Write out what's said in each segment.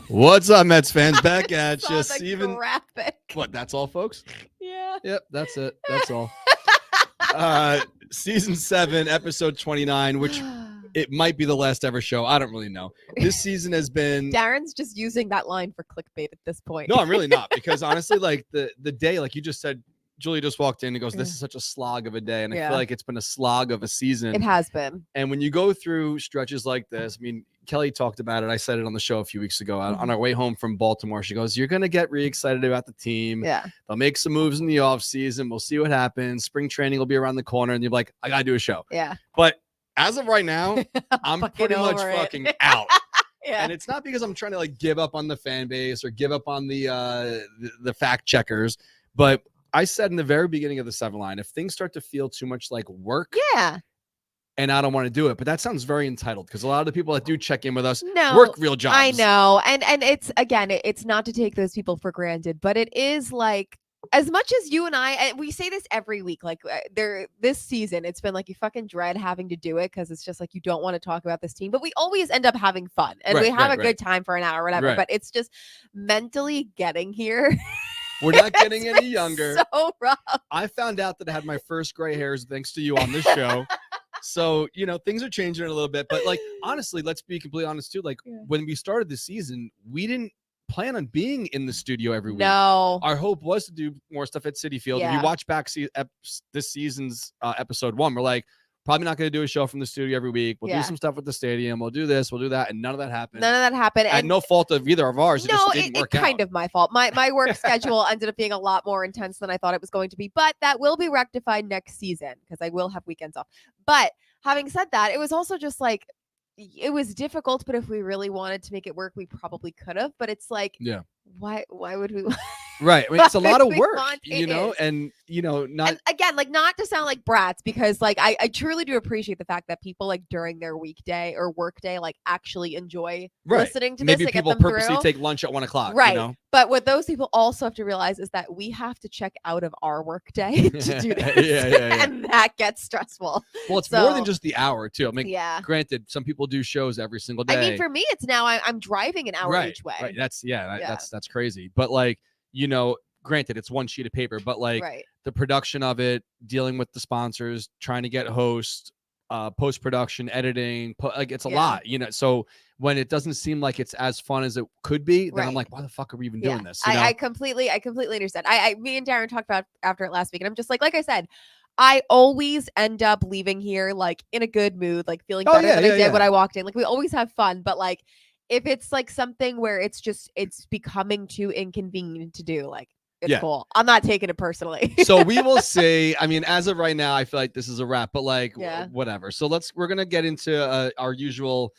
What's up, Mets fans? Back at you. Steven. Graphic. What? That's all, folks? Yeah. Yep, that's it. That's all. Season 7, episode 29, which it might be the last ever show. I don't really know. This season has been... Darren's just using that line for clickbait at this point. No, I'm really not. Because honestly, like the day, like you just said, Julie just walked in and goes, this is such a slog of a day. And I feel like it's been a slog of a season. It has been. And when you go through stretches like this, I mean, Kelly talked about it. I said it on the show a few weeks ago. On our way home from Baltimore, she goes, you're going to get really excited about the team. Yeah. They'll make some moves in the offseason. We'll see what happens. Spring training will be around the corner. And you're like, I got to do a show. Yeah. But as of right now, I'm pretty much fucking out. Yeah. And it's not because I'm trying to like give up on the fan base or give up on the fact checkers. But I said in the very beginning of the 7 line, if things start to feel too much like work. Yeah. And I don't want to do it, but that sounds very entitled because a lot of the people that do check in with us work real jobs. I know. And it's, again, it's not to take those people for granted, but it is like, as much as you and we say this every week, like this season, it's been like you fucking dread having to do it because it's just like you don't want to talk about this team, but we always end up having fun and we have a good time for an hour or whatever, but it's just mentally getting here. We're not getting any younger. So rough. I found out that I had my first gray hairs thanks to you on this show. So, things are changing a little bit. But, like, honestly, let's be completely honest, too. Like, when we started the season, we didn't plan on being in the studio every week. No. Our hope was to do more stuff at City Field. If you watch back this season's episode 1, we're like, probably not going to do a show from the studio every week. We'll do some stuff with the stadium. We'll do this. We'll do that. And none of that happened. And no fault of either of ours. It just didn't work out. Kind of my fault. My work schedule ended up being a lot more intense than I thought it was going to be. But that will be rectified next season because I will have weekends off. But having said that, it was also just like, it was difficult. But if we really wanted to make it work, we probably could have. But it's like, why would we? Right. I mean, it's a lot of work, and not and again, like not to sound like brats, because like I truly do appreciate the fact that people like during their weekday or workday like actually enjoy listening to this. Maybe people purposely take lunch at 1 o'clock. Right. But what those people also have to realize is that we have to check out of our workday to do this. And that gets stressful. Well, it's more than just the hour too. I mean, granted, some people do shows every single day. I mean, for me, it's now I'm driving an hour each way. Right. That's crazy. But like, granted, it's one sheet of paper, but like the production of it, dealing with the sponsors, trying to get hosts, post-production, editing, like it's a lot, so when it doesn't seem like it's as fun as it could be, then I'm like, why the fuck are we even doing this? I completely understand. Me and Darren talked about after it last week, and I'm just like I said, I always end up leaving here like in a good mood, like feeling better than I did when I walked in. Like we always have fun, but like if it's like something where it's becoming too inconvenient to do, like it's cool. I'm not taking it personally. So we will see. I mean, as of right now, I feel like this is a wrap, but like whatever. So we're going to get into our usual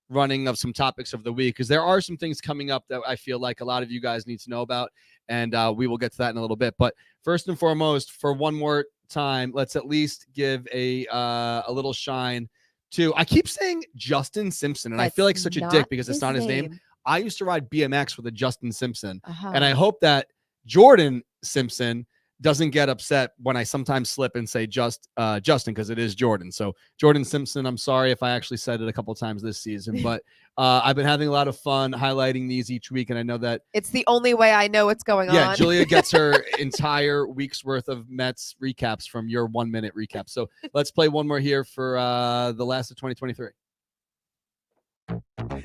running of some topics of the week, because there are some things coming up that I feel like a lot of you guys need to know about. And we will get to that in a little bit. But first and foremost, for one more time, let's at least give a little shine to, I keep saying Justin Simpson, and I feel like such a dick because it's not his name. I used to ride BMX with a Justin Simpson, and I hope that Jordan Simpson doesn't get upset when I sometimes slip and say Justin, because it is Jordan. So Jordan Simpson, I'm sorry if I actually said it a couple times this season, but I've been having a lot of fun highlighting these each week, and I know that it's the only way I know what's going on. Yeah, Julia gets her entire week's worth of Mets recaps from your 1 minute recap. So let's play one more here for the last of 2023.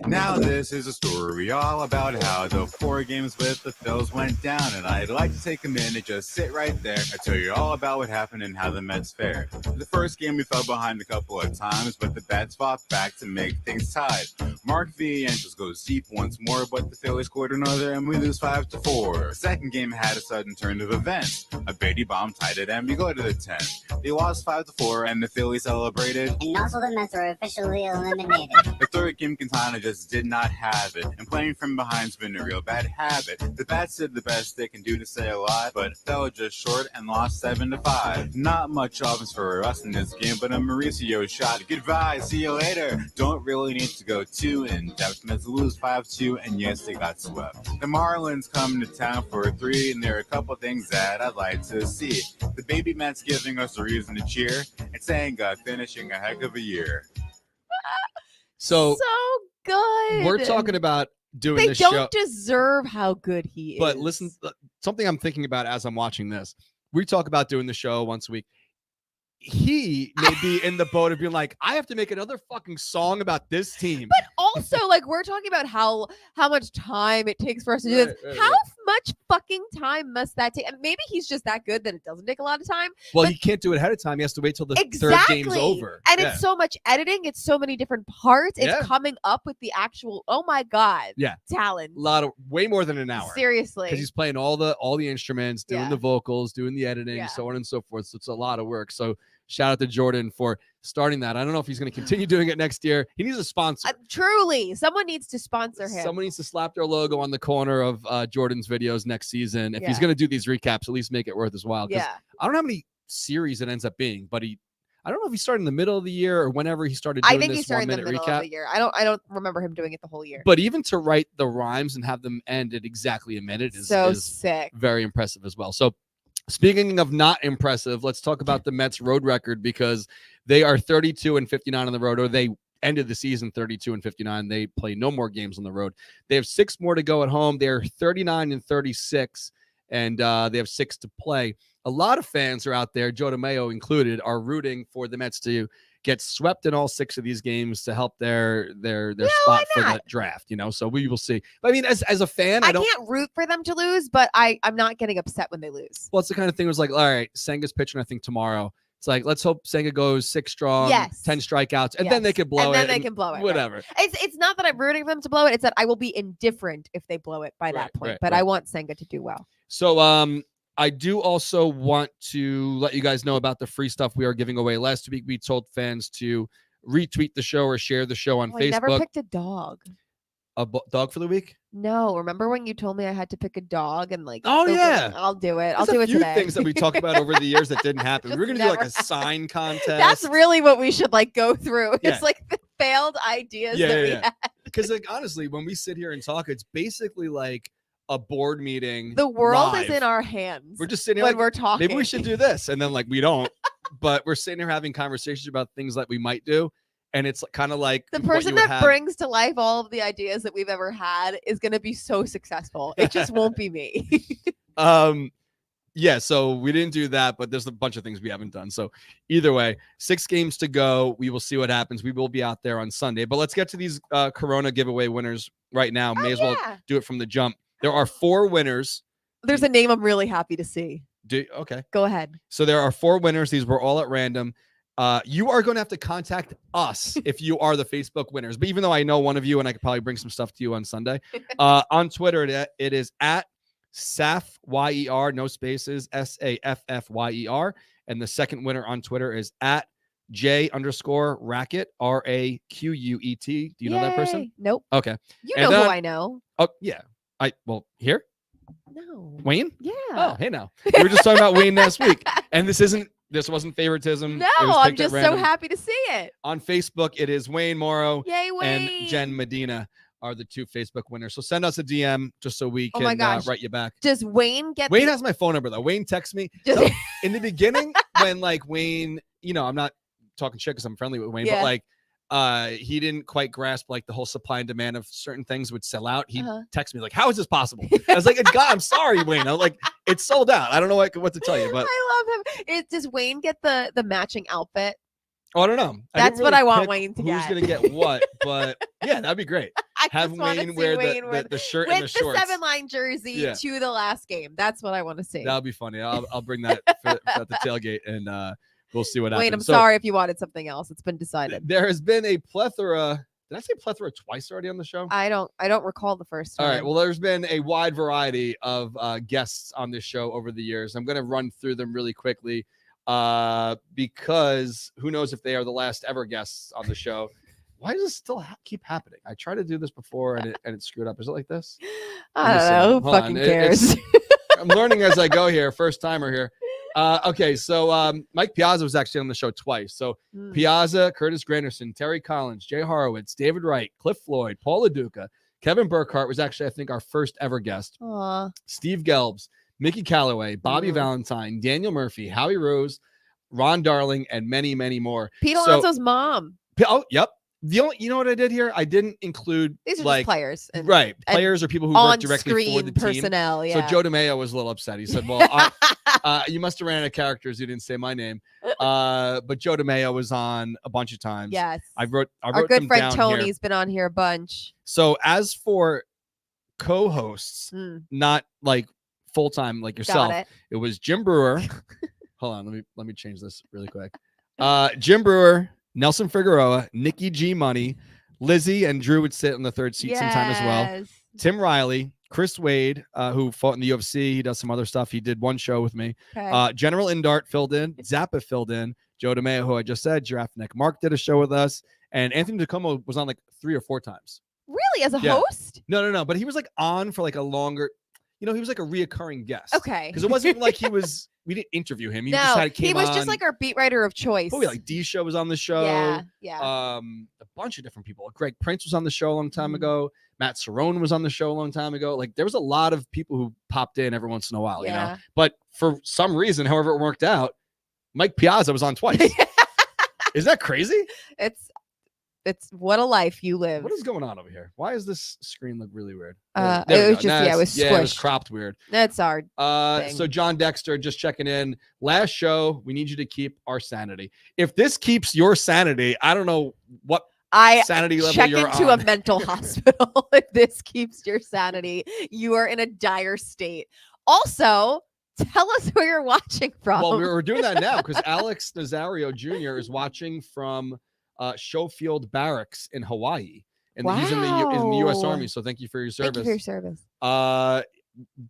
Now this is a story all about how the 4 games with the Phils went down, and I'd like to take a minute, just sit right there and tell you all about what happened and how the Mets fared. The first game we fell behind a couple of times, but the bats fought back to make things tied. Mark Villantos goes deep once more, but the Phillies scored another and we lose 5-4. The second game had a sudden turn of events. A Beatty bomb tied it and we go to the 10th. They lost 5-4 and the Phillies celebrated. And also the Mets were officially eliminated. The third game, Quintana just did not have it, and playing from behind's been a real bad habit. The bats did the best they can do to say a lot, but fell just short and lost 7-5. Not much offense for us in this game, but a Mauricio shot. Goodbye, see you later. Don't really need to go too in depth. Mets lose 5-2, and yes, they got swept. The Marlins come to town for 3, and there are a couple things that I'd like to see. The baby Mets giving us a reason to cheer, and saying finishing a heck of a year. So good. We're talking about doing They this show. don't deserve how good he is. But listen, something I'm thinking about as I'm watching this. We talk about doing the show once a week. He may be in the boat of being like, I have to make another fucking song about this team. But also, like, we're talking about how much time it takes for us to do this. How much fucking time must that take? And maybe he's just that good that it doesn't take a lot of time. Well, he can't do it ahead of time. He has to wait till the third game's over. And it's so much editing. It's so many different parts. It's coming up with the actual, oh my God, talent. Way more than an hour. Seriously. Because he's playing all the instruments, doing the vocals, doing the editing, so on and so forth. So it's a lot of work. So shout out to Jordan for starting that. I don't know if he's going to continue doing it next year. He needs a sponsor. Truly. Someone needs to sponsor him. Someone needs to slap their logo on the corner of Jordan's videos next season. If he's going to do these recaps, at least make it worth his while. I don't know how many series it ends up being, but I don't know if he started in the middle of the year or whenever he started doing he this started 1 minute in the middle recap. of the year. I don't remember him doing it the whole year. But even to write the rhymes and have them end at exactly a minute is sick. Very impressive as well. So speaking of not impressive, let's talk about the Mets road record because they are 32-59 on the road, or they ended the season 32-59. They play no more games on the road. They have 6 more to go at home. They're 39-36, and they have 6 to play. A lot of fans are out there, Joe DeMayo included, are rooting for the Mets to get swept in all 6 of these games to help their spot for that draft, So we will see. But I mean, as a fan, I can't root for them to lose, but I'm not getting upset when they lose. Well, it's the kind of thing. It was like, all right, Senga's pitching, I think, tomorrow. It's like, let's hope Senga goes 6 strong, 10 strikeouts, and then they could blow it. And then they can blow it. Whatever. Right. It's not that I'm rooting for them to blow it. It's that I will be indifferent if they blow it by that point. But I want Senga to do well. So I do also want to let you guys know about the free stuff we are giving away. Last week, we told fans to retweet the show or share the show on Facebook. I never picked a dog. A dog for the week? No. Remember when you told me I had to pick a dog and like? Oh yeah, I'll do it. I'll do it today. A few things that we talked about over the years that didn't happen. We were gonna do like a sign contest. That's really what we should like go through. It's like the failed ideas that we had. Because like honestly, when we sit here and talk, it's basically like a board meeting. The world live. is in our hands. We're just sitting here when we're talking. Maybe we should do this, and then like we don't. But we're sitting here having conversations about things that we might do. And it's kind of like the person that brings to life all of the ideas that we've ever had is going to be so successful. It just won't be me. Yeah, so we didn't do that, but there's a bunch of things we haven't done. So either way, 6 games to go. We will see what happens. We will be out there on Sunday. But let's get to these Corona giveaway winners right now. May as well do it from the jump. There are 4 winners. There's a name I'm really happy to see. Okay. Go ahead. So there are 4 winners. These were all at random. You are going to have to contact us if you are the Facebook winners. But even though I know one of you and I could probably bring some stuff to you on Sunday, on Twitter, it is at SAFYER, no spaces, SAFFYER. And the second winner on Twitter is at J_Racket, RAQUET. Do you know that person? Nope. Okay. You know who I know. Oh, yeah. Here? No. Wayne? Yeah. Oh, hey now. We were just talking about Wayne last week. And this wasn't favoritism. No, I'm just so happy to see it. On Facebook, it is Wayne Morrow and Jen Medina are the 2 Facebook winners. So send us a DM just so we can write you back. Does Wayne get Wayne has my phone number though. Wayne texts me. So in the beginning when like Wayne, I'm not talking shit because I'm friendly with Wayne, but like he didn't quite grasp like the whole supply and demand of certain things would sell out. He texted me like, how is this possible? I was like, God, I'm sorry, Wayne. I'm like, it's sold out. I don't know what to tell you, but I love him. Does Wayne get the matching outfit? Oh, I don't know. That's what I want Wayne to get. Who's going to get what? But yeah, that'd be great. Have Wayne wear the shirt and the shorts. With the 7-line jersey to the last game. That's what I want to see. That'll be funny. I'll bring that at the tailgate and we'll see what happens. Wayne, I'm sorry if you wanted something else. It's been decided. There has been a plethora. Did I say plethora twice already on the show? I don't recall the first time. All right. Well, there's been a wide variety of guests on this show over the years. I'm going to run through them really quickly because who knows if they are the last ever guests on the show. Why does it still keep happening? I tried to do this before and it screwed up. Is it like this? I don't know. Who fucking cares? I'm learning as I go here. First timer here. Okay, so Mike Piazza was actually on the show twice. So Piazza, Curtis Granderson, Terry Collins, Jay Horowitz, David Wright, Cliff Floyd, Paul LaDuca, Kevin Burkhart was actually, I think, our first ever guest. Aww. Steve Gelbs, Mickey Callaway, Bobby Valentine, Daniel Murphy, Howie Rose, Ron Darling, and many, many more. Pete Alonso's mom. Oh, yep. The only, you know what I did here? I didn't include These are like just players. And, right, and players or people who work directly for the team. personnel. Yeah. So Joe DeMeo was a little upset. He said, "Well, you must have ran out of characters. You didn't say my name." But Joe DeMeo was on a bunch of times. Yes. I wrote Our good them friend down Tony's here. been on here a bunch. So as for co-hosts, not like full-time like yourself, it was Jim Brewer. Hold on, let me change this really quick. Jim Brewer, Nelson Figueroa, Nikki G Money, Lizzie and Drew would sit in the third seat sometime as well. Tim Riley, Chris Wade, who fought in the UFC. He does some other stuff. He did one show with me. Okay. General Indart filled in. Zappa filled in. Joe DeMeo, who I just said. Giraffe Neck Mark did a show with us. And Anthony DeComo was on like 3 or 4 times. Really? As a host? No. But he was like on for like a longer, he was like a reoccurring guest. Okay. Because it wasn't like we didn't interview him. He was just like our beat writer of choice. Oh, yeah, like D Show was on the show. Yeah. A bunch of different people. Greg Prince was on the show a long time ago. Matt Cerrone was on the show a long time ago. Like there was a lot of people who popped in every once in a while, you know. But for some reason, however it worked out, Mike Piazza was on twice. Is that crazy? It's what a life you live. What is going on over here? Why does this screen look really weird? It was just it was squished. Yeah, it was cropped weird. That's our thing. So John Dexter just checking in. Last show, we need you to keep our sanity. If this keeps your sanity, I don't know what sanity level check you're into on. a mental hospital. If this keeps your sanity, you are in a dire state. Also, tell us where you're watching from. Well, we're doing that now because Alex Nazario Jr. is watching from Schofield Barracks in Hawaii, and he's in the U.S. Army. So thank you for your service. Thank you for your service.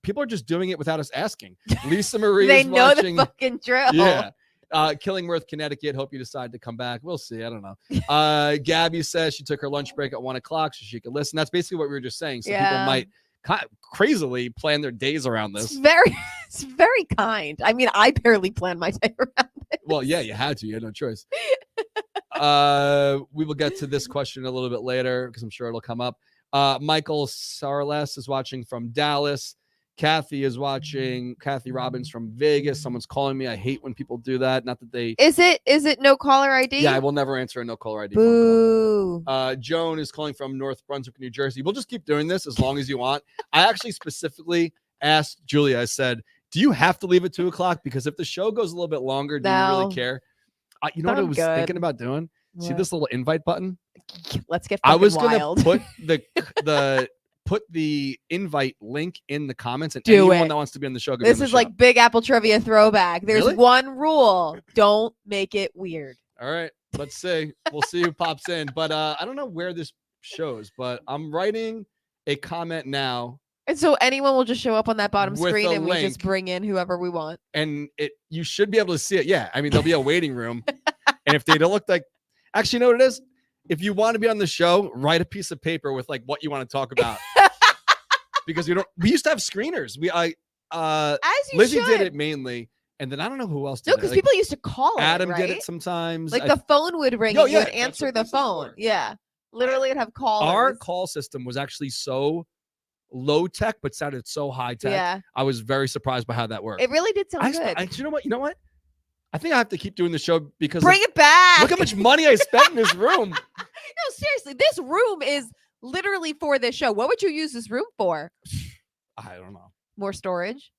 People are just doing it without us asking. Lisa Marie they is know watching, the fucking drill. Yeah. Killingworth, Connecticut. Hope you decide to come back. We'll see. I don't know. Gabby says she took her lunch break at 1:00 so she could listen. That's basically what we were just saying. So people might crazily plan their days around this. It's very kind. I mean, I barely plan my day around it. Well, yeah, you had to. You had no choice. We will get to this question a little bit later because I'm sure it'll come up. Michael Sarles is watching from Dallas. Kathy is watching. Kathy Robbins from Vegas. Someone's calling me. I hate when people do that. Not that they. Is it no caller ID? Yeah, I will never answer a no caller ID. Boo. Phone call. Joan is calling from North Brunswick, New Jersey. We'll just keep doing this as long as you want. I actually specifically asked Julia. I said, "Do you have to leave at 2:00? Because if the show goes a little bit longer, do you really care?" You know what I was thinking about doing? See this little invite button? Let's get. I was wild. gonna put the invite link in the comments, and anyone that wants to be on the show. This is like Big Apple Trivia throwback. There's one rule: don't make it weird. All right, let's see. We'll see who pops in, but I don't know where this shows, but I'm writing a comment now. And so anyone will just show up on that bottom screen, and link, we just bring in whoever we want. And you should be able to see it. Yeah, I mean there'll be a waiting room, and if they don't look like, actually, you know what it is? If you want to be on the show, write a piece of paper with like what you want to talk about. Because we used to have screeners. Lizzie did it mainly, and then I don't know who else did it. No, because people used to call it. Adam right? did it sometimes. Like the phone would ring, and you would answer the phone. Yeah, literally, would have callers. Our call system was actually so low tech, but sounded so high tech. Yeah, I was very surprised by how that worked. It really did sound good. You know what? I think I have to keep doing the show because bring it back. Look how much money I spent in this room. No, seriously, this room is literally for this show. What would you use this room for? I don't know. More storage?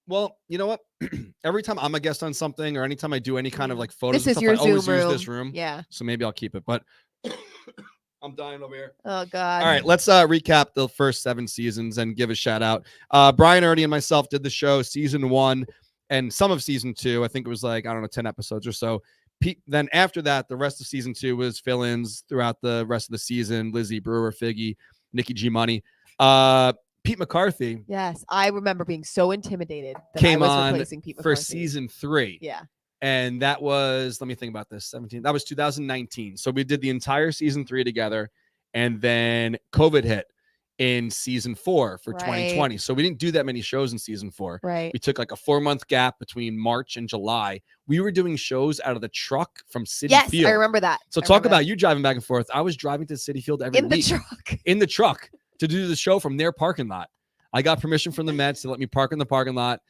Well, you know what? Every time I'm a guest on something or anytime I do any kind of like photos, this is your I always Zoom room. use this room. Yeah. So maybe I'll keep it, but I'm dying over here. Oh, God. All right, let's recap the first 7 seasons and give a shout out. Brian Ernie and myself did the show season 1 and some of season 2. I think it was like, I don't know, 10 episodes or so. Then after that, the rest of season 2 was fill-ins throughout the rest of the season. Lizzie, Brewer, Figgy, Nikki G Money. Pete McCarthy. Yes, I remember being so intimidated that came I was on replacing Pete for McCarthy. season 3. Yeah. And that was, let me think about this, 17. That was 2019. So we did the entire season 3 together. And then COVID hit in season 4 for 2020. So we didn't do that many shows in season 4. Right. We took like a 4-month gap between March and July. We were doing shows out of the truck from City Field. Yes, I remember that. So talk about you driving back and forth. I was driving to City Field every week. In the truck to do the show from their parking lot. I got permission from the Mets to let me park in the parking lot.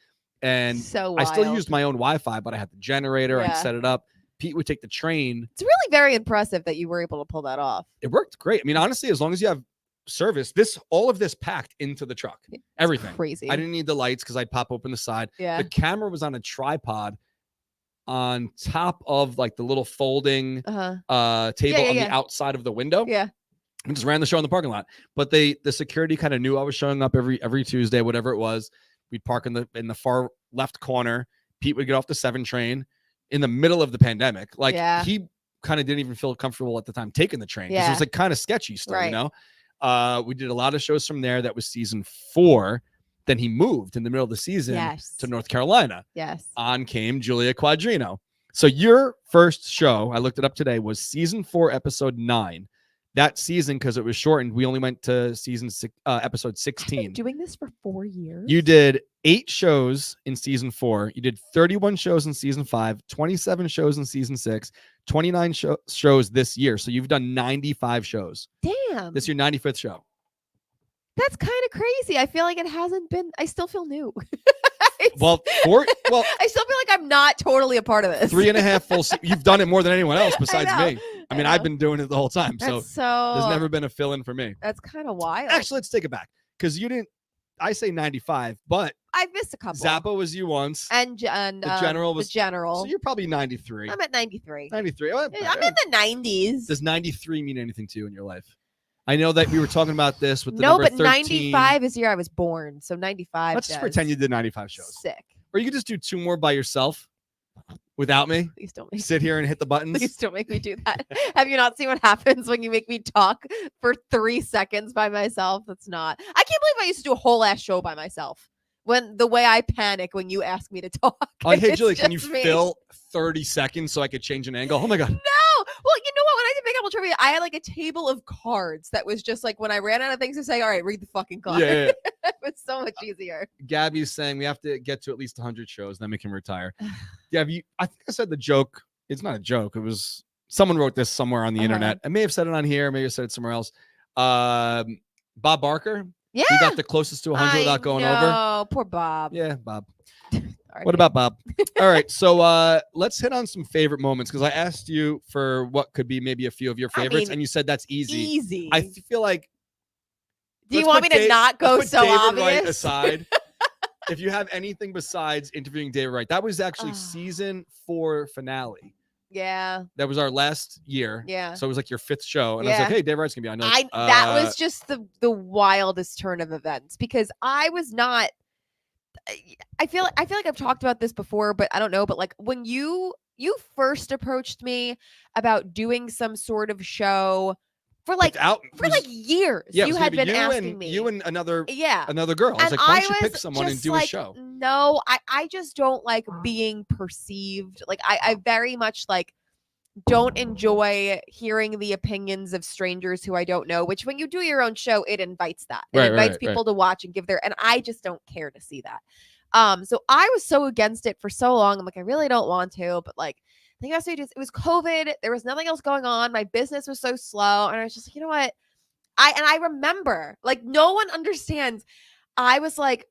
And so I still used my own Wi-Fi, but I had the generator. I set it up. Pete would take the train. It's really very impressive that you were able to pull that off. It worked great. I mean, honestly, as long as you have service, all of this packed into the truck. Everything. Crazy. I didn't need the lights because I'd pop open the side. Yeah. The camera was on a tripod on top of like the little folding table on the outside of the window. Yeah. We just ran the show in the parking lot. But the security kind of knew I was showing up every Tuesday, whatever it was. We'd park in the far left corner. Pete would get off the 7 train in the middle of the pandemic. Like he kind of didn't even feel comfortable at the time taking the train because it was like kind of sketchy still, you know. We did a lot of shows from there. That was season 4. Then he moved in the middle of the season to North Carolina. Yes. On came Julia Quadrino. So your first show, I looked it up today, was season 4, episode 9. That season, because it was shortened, we only went to episode 16. I've been doing this for 4 years. You did 8 shows in season 4. You did 31 shows in season 5, 27 shows in season 6, 29 shows this year. So you've done 95 shows. Damn. This is your 95th show. That's kind of crazy. I feel like it hasn't been. I still feel new. I still feel like I'm not totally a part of this. 3.5 full. You've done it more than anyone else besides me. I mean, I've been doing it the whole time. So there's never been a fill-in for me. That's kind of wild. Actually, let's take it back because you didn't. I say 95, but I've missed a couple. Zappa was you once, and the General was the General. So you're probably 93. I'm at 93. 93. I'm in the 90s. Does 93 mean anything to you in your life? I know that we were talking about this with the number 13. 95 is the year I was born, so 95. Let's just pretend you did 95 shows. Sick. Or you could just do 2 more by yourself without me. Please don't make sit here and hit the buttons. Please don't make me do that. Have you not seen what happens when you make me talk for 3 seconds by myself? That's not. I can't believe I used to do a whole ass show by myself. When the way I panic when you ask me to talk. Oh, hey, Julie, can you fill 30 seconds so I could change an angle? Oh my God. No. Well, you know what? When I did Big Apple Trivia, I had like a table of cards that was just like when I ran out of things to say, all right, read the fucking card. Yeah. It was so much easier. Gabby's saying we have to get to at least 100 shows, then we can retire. Gabby, I think I said the joke. It's not a joke. It was someone wrote this somewhere on the internet. I may have said it on here. Maybe I said it somewhere else. Bob Barker. Yeah. He got the closest to 100 without going over. Oh, poor Bob. Yeah, Bob. What about Bob? All right. So let's hit on some favorite moments because I asked you for what could be maybe a few of your favorites, and you said that's easy. Easy. I feel like. Do you want me to not go so David obvious? Wright aside, if you have anything besides interviewing David Wright, that was actually season 4 finale. Yeah. That was our last year. Yeah. So it was like your 5th show. And I was like, hey, David Wright's going to be on. Like, that was just the wildest turn of events because I was not. I feel like I've talked about this before, but I don't know. But like when you first approached me about doing some sort of show for like years, you had been asking me. You and another girl. I was like, why don't you pick someone and do a show? No, I just don't like being perceived. Like I very much like don't enjoy hearing the opinions of strangers who I don't know, which when you do your own show, it invites that. It invites people to watch and give and I just don't care to see that. So I was so against it for so long. I'm like, I really don't want to, but like, I think it was COVID. There was nothing else going on. My business was so slow. And I was just like, you know what? I remember like no one understands. I was like,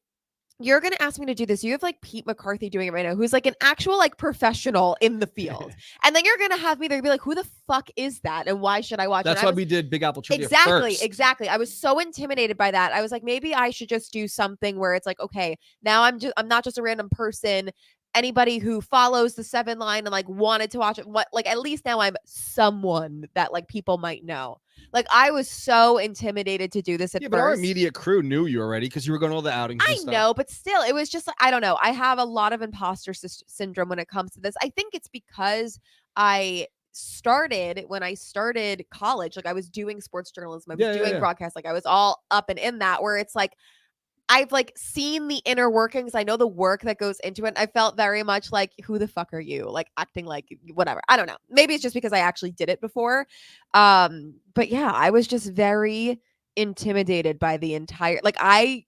you're going to ask me to do this. You have like Pete McCarthy doing it right now, who's like an actual like professional in the field. And then you're going to have me there be like, who the fuck is that? And why should I watch it? That's why we did Big Apple Trivia Exactly. I was so intimidated by that. I was like, maybe I should just do something where it's like, okay, now I'm not just a random person. Anybody who follows the 7 line and like wanted to watch it, at least now I'm someone that like people might know. Like I was so intimidated to do this at first. But our immediate crew knew you already because you were going to all the outings. I know, but still, it was just like, I don't know. I have a lot of imposter syndrome when it comes to this. I think it's because when I started college, like I was doing sports journalism, I was doing broadcast, like I was all up and in that, where it's like, I've like seen the inner workings. I know the work that goes into it. I felt very much like, who the fuck are you? Like acting like whatever. I don't know. Maybe it's just because I actually did it before. But yeah, I was just very intimidated by the entire, I'm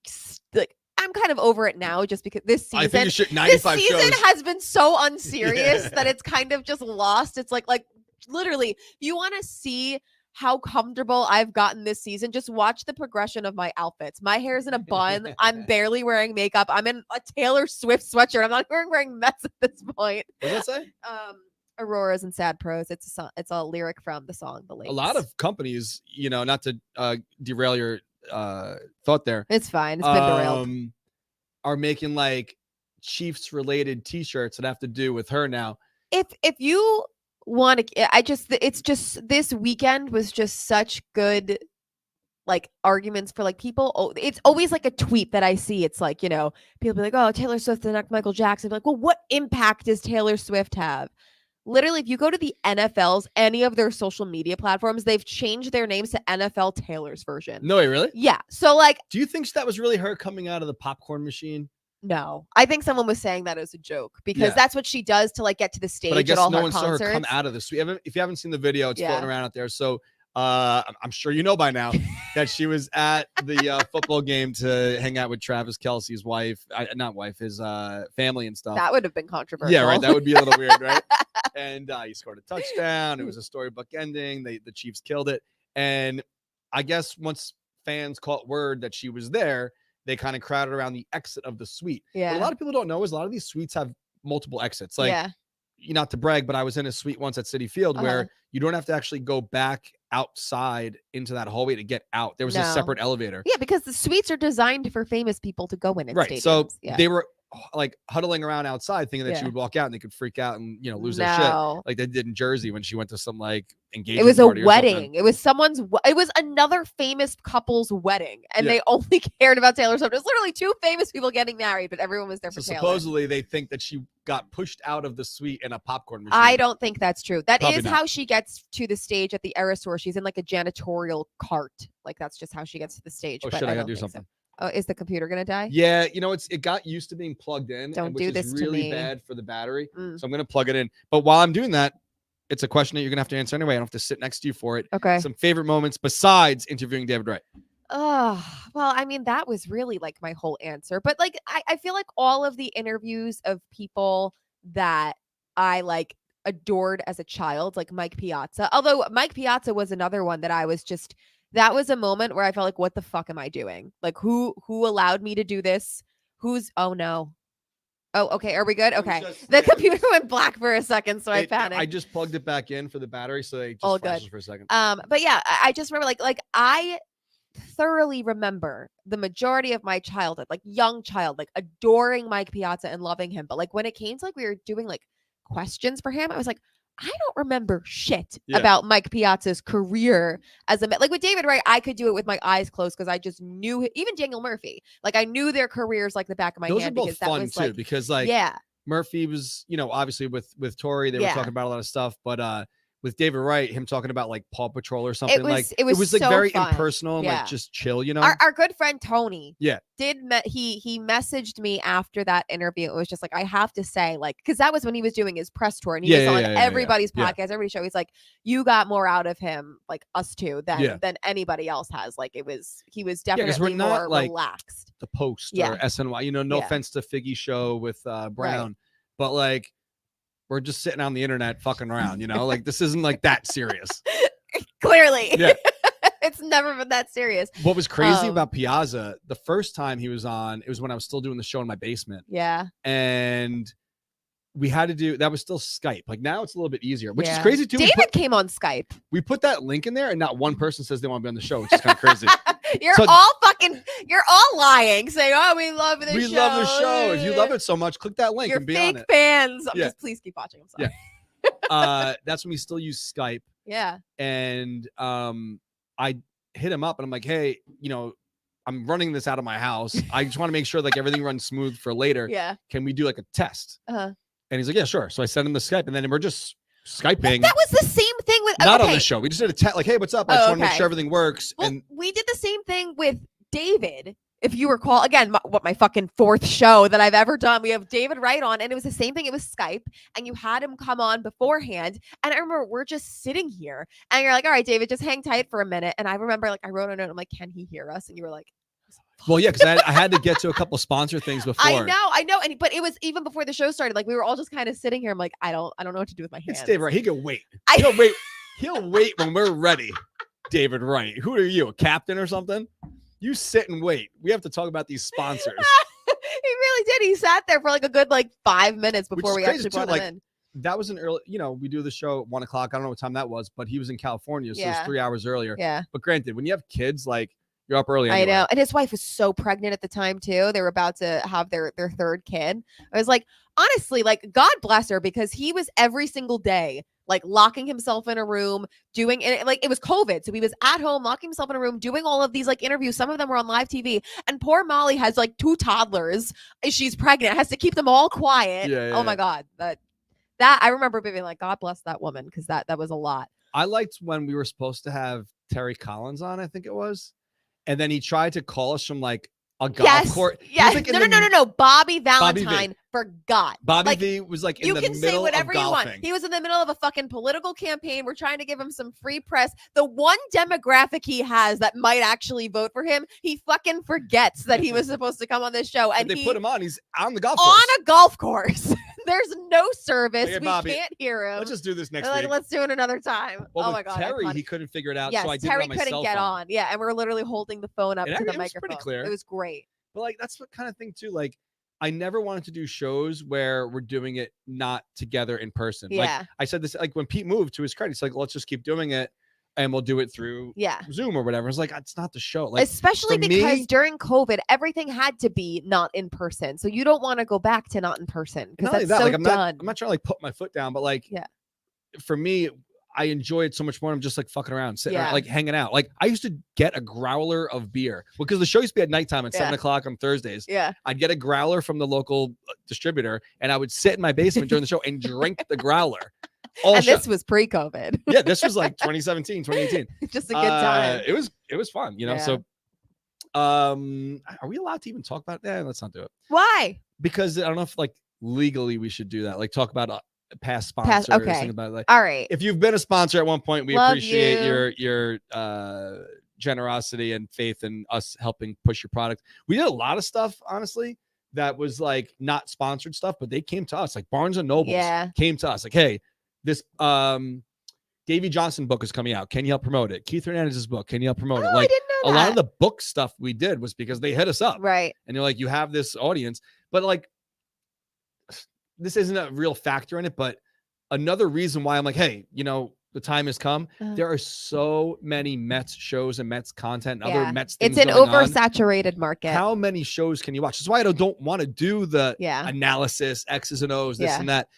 kind of over it now just because this season, this season has been so unserious that it's kind of just lost. It's like literally, if you want to see how comfortable I've gotten this season, just watch the progression of my outfits. My hair's in a bun. I'm barely wearing makeup. I'm in a Taylor Swift sweatshirt. I'm not even wearing Mets at this point. What does that say? Auroras and sad prose. It's a song, it's a lyric from the song The Lakes. A lot of companies, not to derail your thought there. It's fine. It's been derailed. Are making like Chiefs related T-shirts that have to do with her now. If you want to, it's just this weekend was just such good like arguments for like people. It's always like a tweet that I see. It's like, people be like, oh, Taylor Swift and Michael Jackson. Be like, well, what impact does Taylor Swift have? Literally, if you go to the NFL's, any of their social media platforms, they've changed their names to NFL Taylor's version. No way, really? Yeah. So like, do you think that was really her coming out of the popcorn machine? No, I think someone was saying that as a joke because that's what she does to like get to the stage. But I guess at all no her one concerts. saw her come out of the suite. If you haven't seen the video, it's floating around out there. So I'm sure you know by now that she was at the football game to hang out with Travis Kelce's wife, his family and stuff. That would have been controversial. Yeah, right. That would be a little weird, right? And he scored a touchdown. It was a storybook ending. The Chiefs killed it. And I guess once fans caught word that she was there, they kind of crowded around the exit of the suite. Yeah. What a lot of people don't know is a lot of these suites have multiple exits. Like, not to brag, but I was in a suite once at Citi Field where you don't have to actually go back outside into that hallway to get out. There was a separate elevator. Yeah, because the suites are designed for famous people to go in. Right. Stadiums. So they were like huddling around outside thinking that she would walk out and they could freak out and lose their shit like they did in Jersey when she went to some like engagement. It was a party wedding. It was it was another famous couple's wedding, and they only cared about Taylor Swift. It was literally two famous people getting married, but everyone was there for Taylor. Supposedly they think that she got pushed out of the suite in a popcorn machine. I don't think that's true. That Probably is not. how she gets to the stage at the Eras Tour. She's in like a janitorial cart. Like that's just how she gets to the stage. Oh but shit! I gotta do something. So. Oh, is the computer gonna die? Yeah, it got used to being plugged in. Don't which do is this to really me. bad for the battery. So I'm gonna plug it in. But while I'm doing that, it's a question that you're gonna have to answer anyway. I don't have to sit next to you for it. Okay. Some favorite moments besides interviewing David Wright. Oh, well, I mean, that was really like my whole answer. But like I feel like all of the interviews of people that I like adored as a child, like Mike Piazza. Although Mike Piazza was another one that I was just, that was a moment where I felt like, what the fuck am I doing? Like who allowed me to do this? Oh no. Oh, okay. Are we good? Okay. The computer went black for a second, so I panicked. I just plugged it back in for the battery, so they just all flashes good for a second. But yeah, I just remember like I thoroughly remember the majority of my childhood, like young child, like adoring Mike Piazza and loving him. But like when it came to like we were doing like questions for him, I was like, I don't remember shit about Mike Piazza's career as a like with David Wright. I could do it with my eyes closed because I just knew even Daniel Murphy. Like I knew their careers like the back of my Those hand. are both because that fun was, too, like, because like Murphy was, obviously with Tori, they were talking about a lot of stuff, but with David Wright, him talking about like Paw Patrol or something, it was like so very fun. impersonal and like just chill, Our good friend Tony, he messaged me after that interview. It was just like, I have to say, like, because that was when he was doing his press tour and he was on everybody's podcast, everybody's show. He's like, you got more out of him, like us two, than anybody else has. Like he was definitely more like relaxed. The Post or SNY, no offense to Figgy Show with Brown, but like. We're just sitting on the internet fucking around, like this isn't like that serious. Clearly. Yeah. It's never been that serious. What was crazy about Piazza, the first time he was on, it was when I was still doing the show in my basement. Yeah. And we had to do, that was still Skype. Like now it's a little bit easier, which is crazy too. David came on Skype. We put that link in there and not one person says they want to be on the show, which is kind of crazy. You're all lying, saying, "Oh, we love the show. We love the show. If you love it so much, click that link and be on it." Fans. Just please keep watching. I'm sorry. Yeah. That's when we still use Skype. Yeah. And I hit him up and I'm like, "Hey, I'm running this out of my house. I just want to make sure like everything runs smooth for later. Yeah. Can we do like a test?" And he's like, "Yeah, sure." So I sent him the Skype and then we're just Skyping. That was the same thing with not on the show. We just did a test like, "Hey, what's up?" I just want to make sure everything works. Well, and we did the same thing with David. If you recall, again, my fucking fourth show that I've ever done, we have David Wright on, and it was the same thing. It was Skype, and you had him come on beforehand. And I remember we're just sitting here, and you're like, "All right, David, just hang tight for a minute." And I remember, like, I wrote a note. I'm like, "Can he hear us?" And you were like, "Well, yeah," because I had to get to a couple sponsor things before. I know, but it was even before the show started. Like we were all just kind of sitting here. I'm like, I don't know what to do with my hands. It's David Wright. He can wait. He'll wait when we're ready. David Wright. Who are you, a captain or something? You sit and wait. We have to talk about these sponsors. He really did. He sat there for like a good 5 minutes before we actually brought him in. that was an early, we do the show at 1:00. I don't know what time that was, but he was in California. So it was Yeah. 3 hours earlier. Yeah. But granted, when you have kids, like you're up early. Anyway. I know. And his wife was so pregnant at the time too. They were about to have their third kid. I was like, honestly, like God bless her, because he was every single day, like locking himself in a room, doing it. Like it was COVID. So he was at home, locking himself in a room, doing all of these like interviews. Some of them were on live TV. And poor Molly has like 2 toddlers. She's pregnant, has to keep them all quiet. Oh my God. That I remember being like, God bless that woman, because that was a lot. I liked when we were supposed to have Terry Collins on, I think it was. And then he tried to call us from like a golf course. Yes. Like no. Bobby Valentine forgot. Bobby V was like in the middle of golfing. You can say whatever you want. He was in the middle of a fucking political campaign. We're trying to give him some free press. The one demographic he has that might actually vote for him, he fucking forgets that he was supposed to come on this show. And they put him on. He's on the golf course. On a golf course. There's no service. Hey, we Bobby, can't hear him. Let's just do this next week. week. Let's do it another time. Well, oh my God. Terry, he couldn't figure it out. Yes, so I did Terry it on my couldn't cell get phone. on. Yeah. And we're literally holding the phone up to the microphone. Pretty clear. It was great. But like, that's what kind of thing too. Like, I never wanted to do shows where we're doing it not together in person. Yeah. Like I said this, like when Pete moved, to his credit, it's like, let's just keep doing it and we'll do it through Zoom or whatever. It's like, it's not the show. Like, especially because during COVID, everything had to be not in person. So you don't want to go back to not in person, because that's so like, done. I'm not trying to like put my foot down, but like, for me, I enjoy it so much more. I'm just like fucking around, sitting around, like hanging out. Like I used to get a growler of beer because the show used to be at nighttime at 7:00 on Thursdays. Yeah. I'd get a growler from the local distributor and I would sit in my basement during the show and drink the growler. This was pre-COVID. Yeah, this was like 2017, 2018. Just a good time. It was fun, So are we allowed to even talk about that? Let's not do it. Why? Because I don't know if like legally we should do that. Like talk about past sponsors. Okay. About like, all right. If you've been a sponsor at one point, we Love appreciate you. your generosity and faith in us helping push your product. We did a lot of stuff, honestly, that was like not sponsored stuff, but they came to us. Like Barnes and Noble came to us like, hey, this Davey Johnson book is coming out. Can you help promote it? Keith Hernandez's book. Can you help promote it? Like I didn't know a lot of the book stuff we did was because they hit us up. Right. And they're like, you have this audience, but like, this isn't a real factor in it, but another reason why I'm like, hey, the time has come. There are so many Mets shows and Mets content and other Mets things. It's an oversaturated market. How many shows can you watch? That's why I don't want to do the analysis, X's and O's, this and that.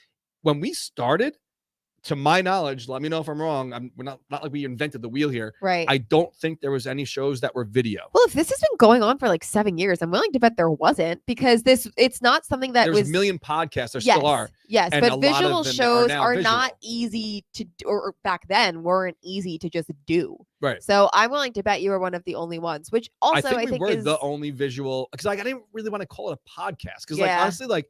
When we started, to my knowledge, let me know if I'm wrong. We're not like we invented the wheel here. Right. I don't think there was any shows that were video. Well, if this has been going on for like 7 years, I'm willing to bet there wasn't, because it's not something that There's a million podcasts. There still are. Yes, but visual shows are visual. not easy to do, or back then weren't easy to just do. Right. So I'm willing to bet you were one of the only ones, which also I think we were the only visual, because like I didn't really want to call it a podcast, because like honestly, like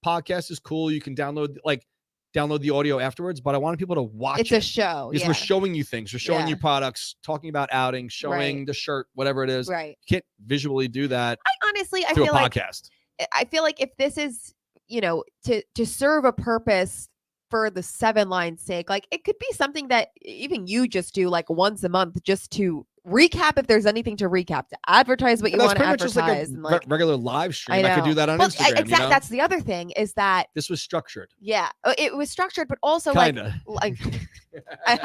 podcast is cool. You can download the audio afterwards, but I wanted people to watch It's a show. Because we're showing you things. We're showing you products, talking about outings, showing the shirt, whatever it is. Right. You can't visually do that. I through feel a podcast. I feel like if this is, to serve a purpose for the 7-line sake, like it could be something that even you just do like once a month, just to recap if there's anything to recap, to advertise what you want to advertise. Just like a regular live stream. I could do that on Instagram. Exactly. That's the other thing, is that this was structured. Yeah, it was structured, but also kinda. like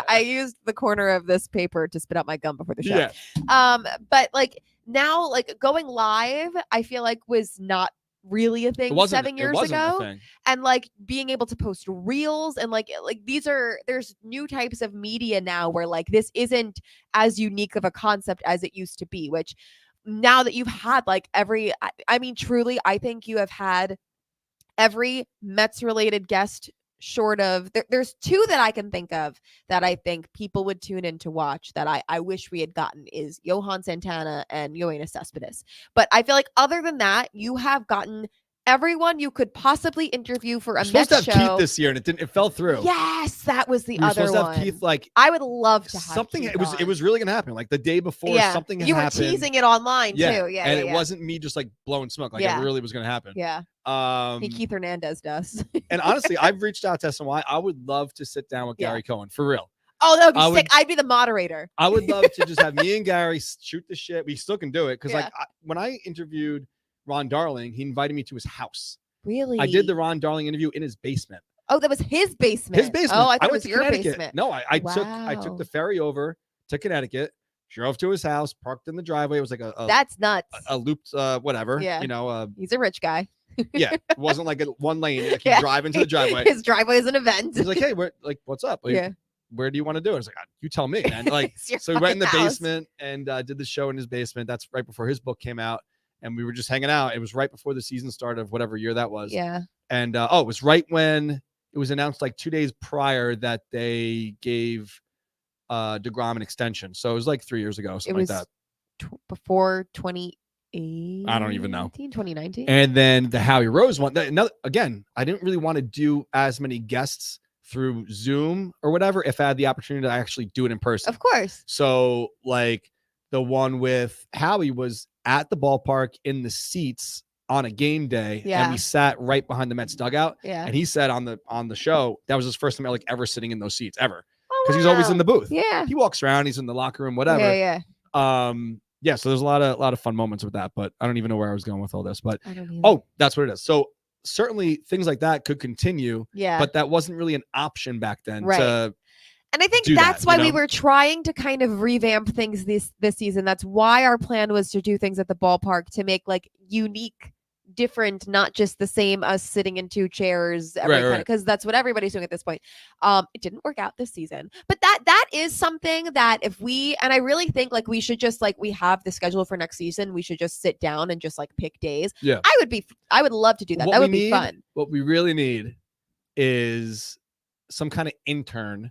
I used the corner of this paper to spit out my gum before the show. Yeah. But like now, like going live, I feel like was not really a thing 7 years ago, and like being able to post reels and like there's new types of media now where like this isn't as unique of a concept as it used to be, which now that you've had like truly, I think you have had every Mets related guest short of there's 2 that I can think of that I think people would tune in to watch that I wish we had gotten, is Johan Santana and Yoenis Cespedes. But I feel like other than that, you have gotten everyone you could possibly interview for a Mets show. Supposed to have Keith this year, and it fell through. Yes, that was the other one. Supposed to have Keith, like I would love to have something. Keith It was really gonna happen. Like the day before, something had happened. You were teasing it online too. Yeah, and it wasn't me just like blowing smoke. Like it really was gonna happen. Yeah. Keith Hernandez does. And honestly, I've reached out to SNY. I would love to sit down with Gary Cohen for real. Oh, that would be sick. I'd be the moderator. I would love to just have me and Gary shoot the shit. We still can do it, because like when I interviewed Ron Darling, he invited me to his house. Really? I did the Ron Darling interview in his basement. Oh, that was his basement. His basement. Oh, I thought it went was to your Connecticut. basement. No, I took the ferry over to Connecticut, drove to his house, parked in the driveway. It was like That's nuts. a looped whatever. Yeah. You know, He's a rich guy. yeah. It wasn't like a one lane. Like Yeah. you drive into the driveway. His driveway is an event. He's like, hey, what's up? Like, Yeah. where do you want to do it? I was like, you tell me, man. Like, It's your so we went in the fucking house. basement and did the show in his basement. That's right before his book came out. And we were just hanging out. It was right before the season started of whatever year that was. Yeah. And it was right when it was announced like 2 days prior that they gave DeGrom an extension. So it was like 3 years ago, something like that. Before 2018. I don't even know. 2019. And then the Howie Rose one. Again, I didn't really want to do as many guests through Zoom or whatever if I had the opportunity to actually do it in person. Of course. So like the one with Howie was at the ballpark in the seats on a game day. Yeah. And we sat right behind the Mets dugout. Yeah. And he said on the show, that was his first time like ever sitting in those seats ever. Oh, Because he's always in the booth. Yeah. He walks around, he's in the locker room, whatever. Yeah. Yeah, so there's a lot of fun moments with that, but I don't even know where I was going with all this. But I don't either. oh, that's what it is. So certainly things like that could continue. Yeah. But that wasn't really an option back then. Right. And I think do that's that, why you we know? were trying to kind of revamp things this season. That's why our plan was to do things at the ballpark to make like unique, different, not just the same us sitting in two chairs Right. because that's what everybody's doing at this point. It didn't work out this season, but that is something that I really think like we should just like we have the schedule for next season. We should just sit down and just like pick days. Yeah. I would love to do that. What That we would be need- fun. What we really need is some kind of intern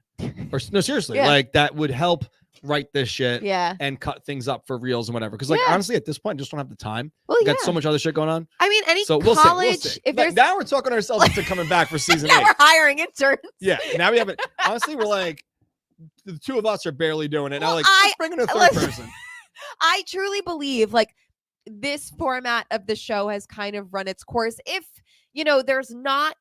or no, seriously, Yeah. like that would help write this shit Yeah. and cut things up for reels and whatever. Because like Yeah. honestly, at this point, I just don't have the time. Well, We yeah. got so much other shit going on. I mean, any So we'll college, see. if there's Now we're talking ourselves into coming back for season now 8. we're hiring interns. Yeah. Now we haven't. Honestly, we're like the two of us are barely doing it. Now, Well, like let's bring in a third listen, person. I truly believe like this format of the show has kind of run its course. If, there's not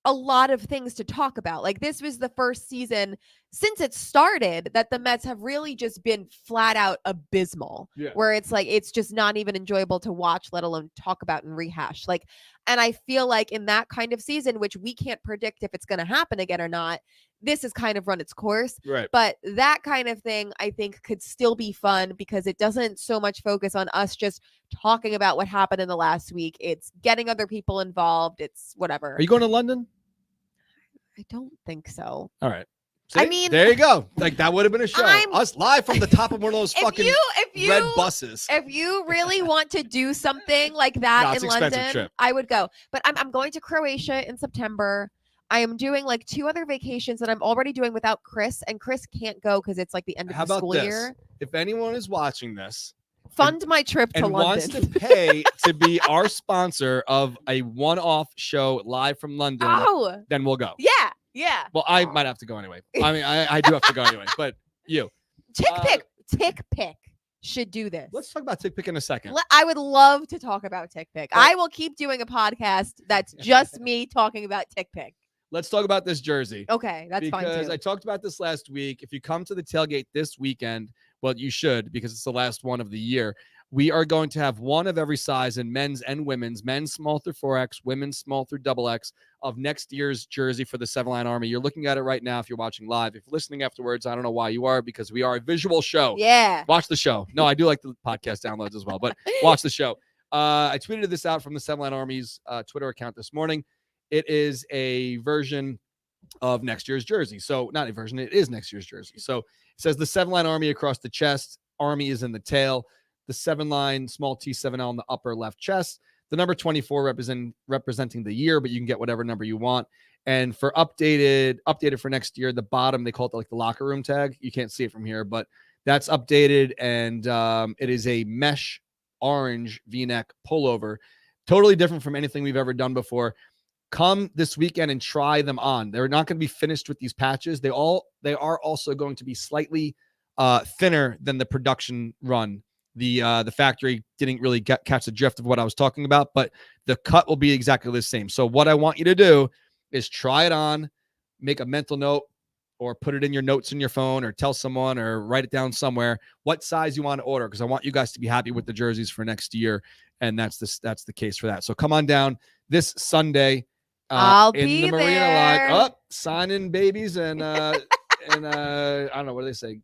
a lot of things to talk about. Like this was the first season since it started that the Mets have really just been flat out abysmal. Yeah. Where it's like it's just not even enjoyable to watch, let alone talk about and rehash. Like, and I feel like in that kind of season, which we can't predict if it's going to happen again or not, this has kind of run its course. Right. But that kind of thing, I think, could still be fun because it doesn't so much focus on us just talking about what happened in the last week. It's getting other people involved. It's whatever. Are you going to London? I don't think so. All right. I See? mean- there you go. Like that would have been a show. I'm- Us live from the top of one of those fucking if red buses. If you really want to do something like that No, it's in an expensive London, trip. I would go. But I'm going to Croatia in September. I am doing like 2 other vacations that I'm already doing without Chris, and Chris can't go because it's like the end of How the about school this? year. If anyone is watching this Fund my trip to and wants London. to pay to be our sponsor of a one-off show live from London, Oh, then we'll go. yeah. Well, I might have to go anyway. I mean, I do have to go anyway. But you, Tick Pick should do this. let's talk about Tick Pick in a second. I would love to talk about Tick Pick. Well- I will keep doing a podcast that's just me talking about Tick Pick. Let's talk about this jersey. Okay, that's fine Because too. I talked about this last week. If you come to the tailgate this weekend, well, you should because it's the last one of the year. We are going to have one of every size in men's and women's, men's small through 4X, women's small through XX of next year's jersey for the Seven Line Army. You're looking at it right now if you're watching live. If you're listening afterwards, I don't know why you are because we are a visual show. Yeah. Watch the show. No, I do like the podcast downloads as well, but watch the show. I tweeted this out from the Seven Line Army's Twitter account this morning. It is a version of next year's jersey. So not a version, it is next year's jersey. So it says the 7-line Army across the chest. Army is in the tail. The 7-line small T7L in the upper left chest. The number 24 representing the year, but you can get whatever number you want. And for updated for next year, the bottom, they call it like the locker room tag. You can't see it from here, but that's updated. And it is a mesh orange V-neck pullover. Totally different from anything we've ever done before. Come this weekend and try them on. They're not going to be finished with these patches. They are also going to be slightly thinner than the production run. The factory didn't really catch the drift of what I was talking about, but the cut will be exactly the same. So what I want you to do is try it on, make a mental note, or put it in your notes in your phone, or tell someone, or write it down somewhere what size you want to order, because I want you guys to be happy with the jerseys for next year, and that's the case for that. So come on down this Sunday. I'll in be the marina there. lot, signing babies and I don't know, what do they say?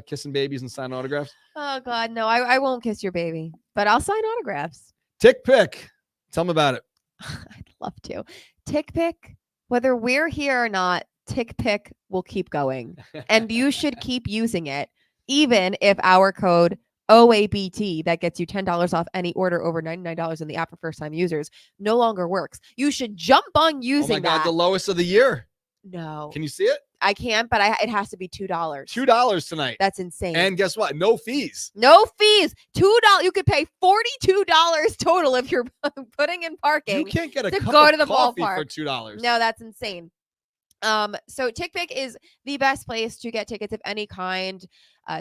Kissing babies and signing autographs. Oh God, no, I won't kiss your baby, but I'll sign autographs. Tick pick. Tell them about it. I'd love to. Tick pick, whether we're here or not, tick pick will keep going. And you should keep using it, even if our code OABT that gets you $10 off any order over $99 in the app for first-time users no longer works. You should jump on using Oh my God, that. the lowest of the year. No. Can you see it? I can't, but it has to be $2. $2 tonight. That's insane. And guess what? No fees. No fees. $2. You could pay $42 total if you're putting in parking. You can't get a to cup go of to the coffee ballpark for $2. No, that's insane. So TickPick is the best place to get tickets of any kind,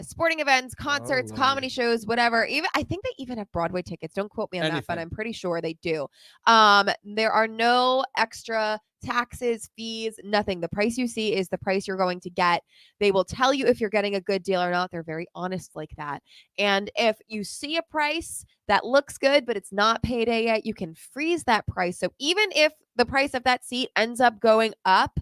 sporting events, concerts, comedy shows, whatever. Even I think they even have Broadway tickets. Don't quote me on that, but I'm pretty sure they do. There are no extra taxes, fees, nothing. The price you see is the price you're going to get. They will tell you if you're getting a good deal or not. They're very honest like that. And if you see a price that looks good, but it's not payday yet, you can freeze that price. So even if the price of that seat ends up going up,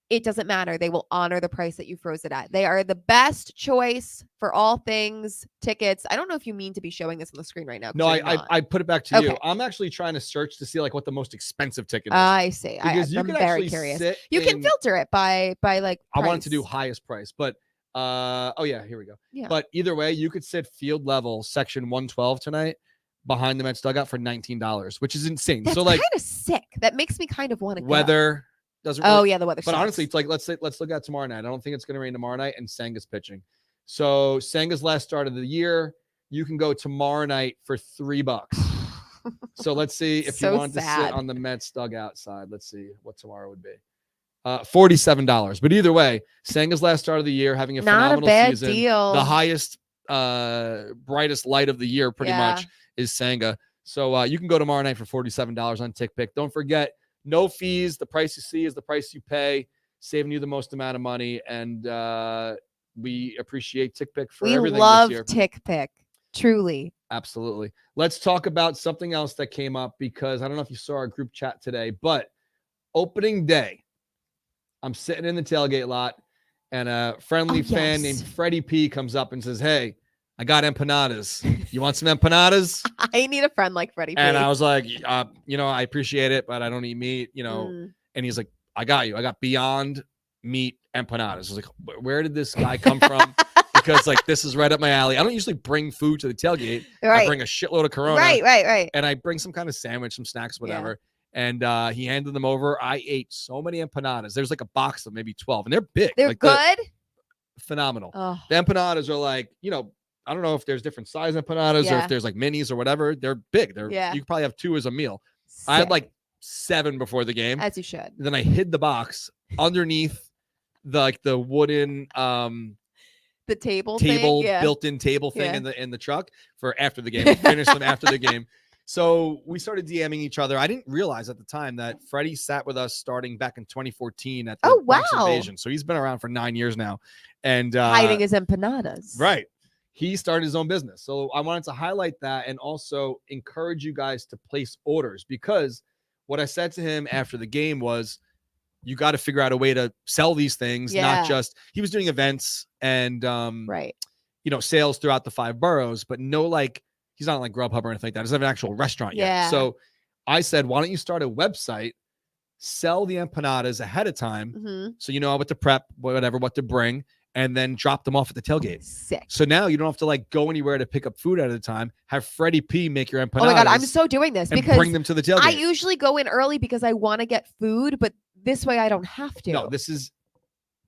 it doesn't matter. They will honor the price that you froze it at. They are the best choice for all things tickets. I don't know if you mean to be showing this on the screen right now. No, I put it back to you. I'm actually trying to search to see like what the most expensive ticket is. I see. Because I'm very curious. You can filter it by like price. I wanted to do highest price, but oh yeah, here we go. Yeah. But either way, you could sit field level section 112 tonight behind the Mets dugout for $19, which is insane. That's so like kind of sick. That makes me kind of want to go. Weather doesn't really, oh yeah, the weather. But honestly, it's like let's look at tomorrow night. I don't think it's going to rain tomorrow night, and Senga's pitching. So Senga's last start of the year, you can go tomorrow night for $3. So let's see if you wanted to sit on the Mets dugout side. Let's see what tomorrow would be. $47. But either way, Senga's last start of the year, having a phenomenal season. Deal. The highest, brightest light of the year, pretty much, is Senga. So you can go tomorrow night for $47 on TickPick. Don't forget, no fees. The price you see is the price you pay, saving you the most amount of money. And we appreciate TickPick for everything this year. We love TickPick. Truly. Absolutely. Let's talk about something else that came up, because I don't know if you saw our group chat today, but opening day, I'm sitting in the tailgate lot, and a friendly fan named Freddie P comes up and says, "Hey, I got empanadas. You want some empanadas?" I need a friend like Freddie P. And I was like, I appreciate it, but I don't eat meat, And he's like, "I got you. I got Beyond Meat empanadas." I was like, "Where did this guy come from?" Because like this is right up my alley. I don't usually bring food to the tailgate. Right. I bring a shitload of Corona. Right. And I bring some kind of sandwich, some snacks, whatever. Yeah. And he handed them over. I ate so many empanadas. There's like a box of maybe 12, and they're big. They're like good. Phenomenal. The empanadas are like, I don't know if there's different size empanadas or if there's like minis or whatever. They're big. You could probably have 2 as a meal. Sick. I had like 7 before the game. As you should. Then I hid the box underneath the wooden the table built-in table thing in the truck for after the game. We finished them after the game. So we started DMing each other. I didn't realize at the time that Freddie sat with us starting back in 2014 at the Bronx Invasion. So he's been around for 9 years now. And hiding his empanadas. Right. He started his own business. So I wanted to highlight that and also encourage you guys to place orders, because what I said to him after the game was, you got to figure out a way to sell these things, not just, he was doing events and, sales throughout the 5 boroughs, but he's not like Grubhub or anything like that. He doesn't have an actual restaurant yet. So I said, why don't you start a website, sell the empanadas ahead of time. So you know what to prep, what to bring, and then drop them off at the tailgate. Sick. So now you don't have to go anywhere to pick up food at a time. Have Freddie P make your empanadas. Oh my God, I'm so doing this because bring them to the tailgate. I usually go in early because I want to get food, but this way I don't have to. No, this is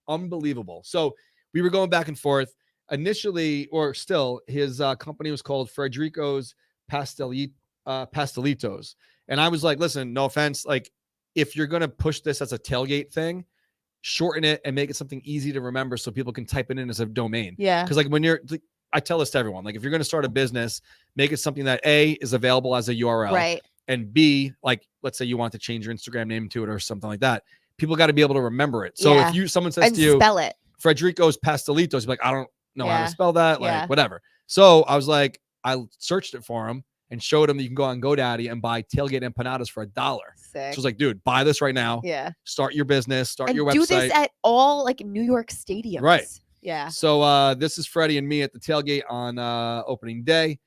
unbelievable. So we were going back and forth. Initially, or still, his company was called Frederico's Pastelitos. And I was like, listen, no offense. Like, if you're going to push this as a tailgate thing, shorten it and make it something easy to remember so people can type it in as a domain. Yeah. Because I tell this to everyone, if you're going to start a business, make it something that A, is available as a URL. Right. And B, let's say you want to change your Instagram name to it or something like that. People got to be able to remember it. So if someone says to you, spell it, Frederico's Pastelitos, you're like, I don't know how to spell that, whatever. So I was like, I searched it for him and showed him that you can go on GoDaddy and buy tailgate empanadas for $1. Sick. So I was like, dude, buy this right now. Yeah. Start your business. Start And your website. do this at all like New York stadiums. Right. Yeah. So this is Freddie and me at the tailgate on opening day.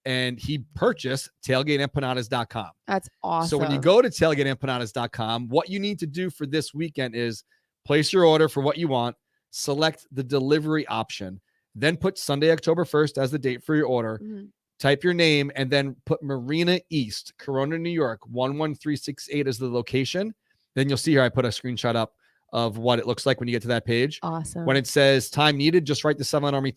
And he purchased tailgateempanadas.com. That's awesome. So when you go to tailgateempanadas.com, what you need to do for this weekend is place your order for what you want, select the delivery option, then put Sunday, October 1st as the date for your order, type your name, and then put Marina East, Corona, New York, 11368 as the location. Then you'll see here I put a screenshot up of what it looks like when you get to that page. Awesome. When it says time needed, just write the 7 Line Army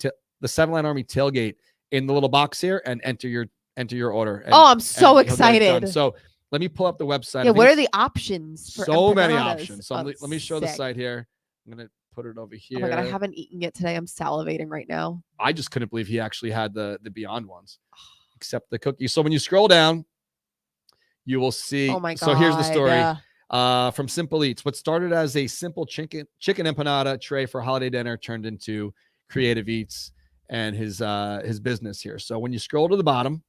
tailgate in the little box here and enter your order. And, I'm so and excited. So let me pull up the website. Yeah, what are the options for so many empanadas? options. So let me show the site here. I'm going to put it over here. Oh my God, I haven't eaten it today. I'm salivating right now. I just couldn't believe he actually had the Beyond ones, except the cookies. So when you scroll down, you will see. Oh my God. So here's the story from Simple Eats. What started as a simple chicken empanada tray for holiday dinner turned into Creative Eats and his business here. So when you scroll to the bottom,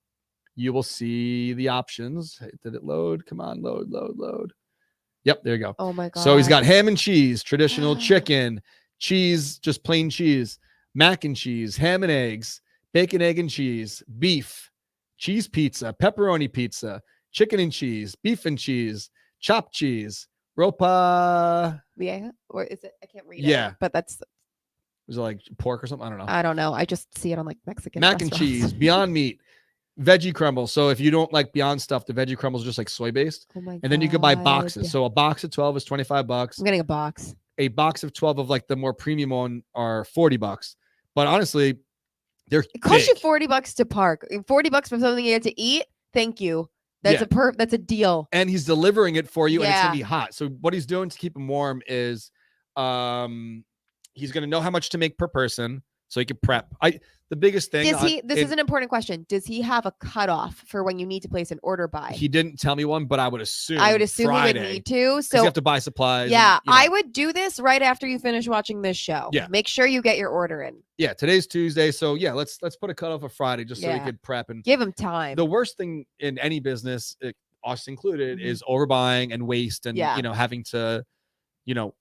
you will see the options. Did it load? Come on, load. Yep, there you go. Oh my God. So he's got ham and cheese, traditional chicken, cheese, just plain cheese, mac and cheese, ham and eggs, bacon, egg and cheese, beef, cheese pizza, pepperoni pizza, chicken and cheese, beef and cheese, chopped cheese, ropa. Yeah, or is it? I can't read it. Yeah. But that's. Was it like pork or something? I don't know. I don't know. I just see it on like Mexican mac and cheese, Beyond Meat, veggie crumble. So if you don't like Beyond stuff, the veggie crumble is just like soy based. Oh my God. And then you could buy boxes. So a box of 12 is $25. I'm getting a box. A box of 12 of like the more premium one are $40. But honestly, they're it costs you big. $40 to park. $40 for something you get to eat. Thank you. That's that's a deal. And he's delivering it for you, and it's gonna be hot. So what he's doing to keep him warm is he's going to know how much to make per person so he can prep. The biggest thing. This is an important question. Does he have a cutoff for when you need to place an order by? He didn't tell me one, but I would assume Friday, he would need to. So you have to buy supplies. Yeah, and, I would do this right after you finish watching this show. Yeah. Make sure you get your order in. Yeah, today's Tuesday. So yeah, let's put a cutoff of Friday just so he could prep and give him time. The worst thing in any business, us included, is overbuying and waste and having to, not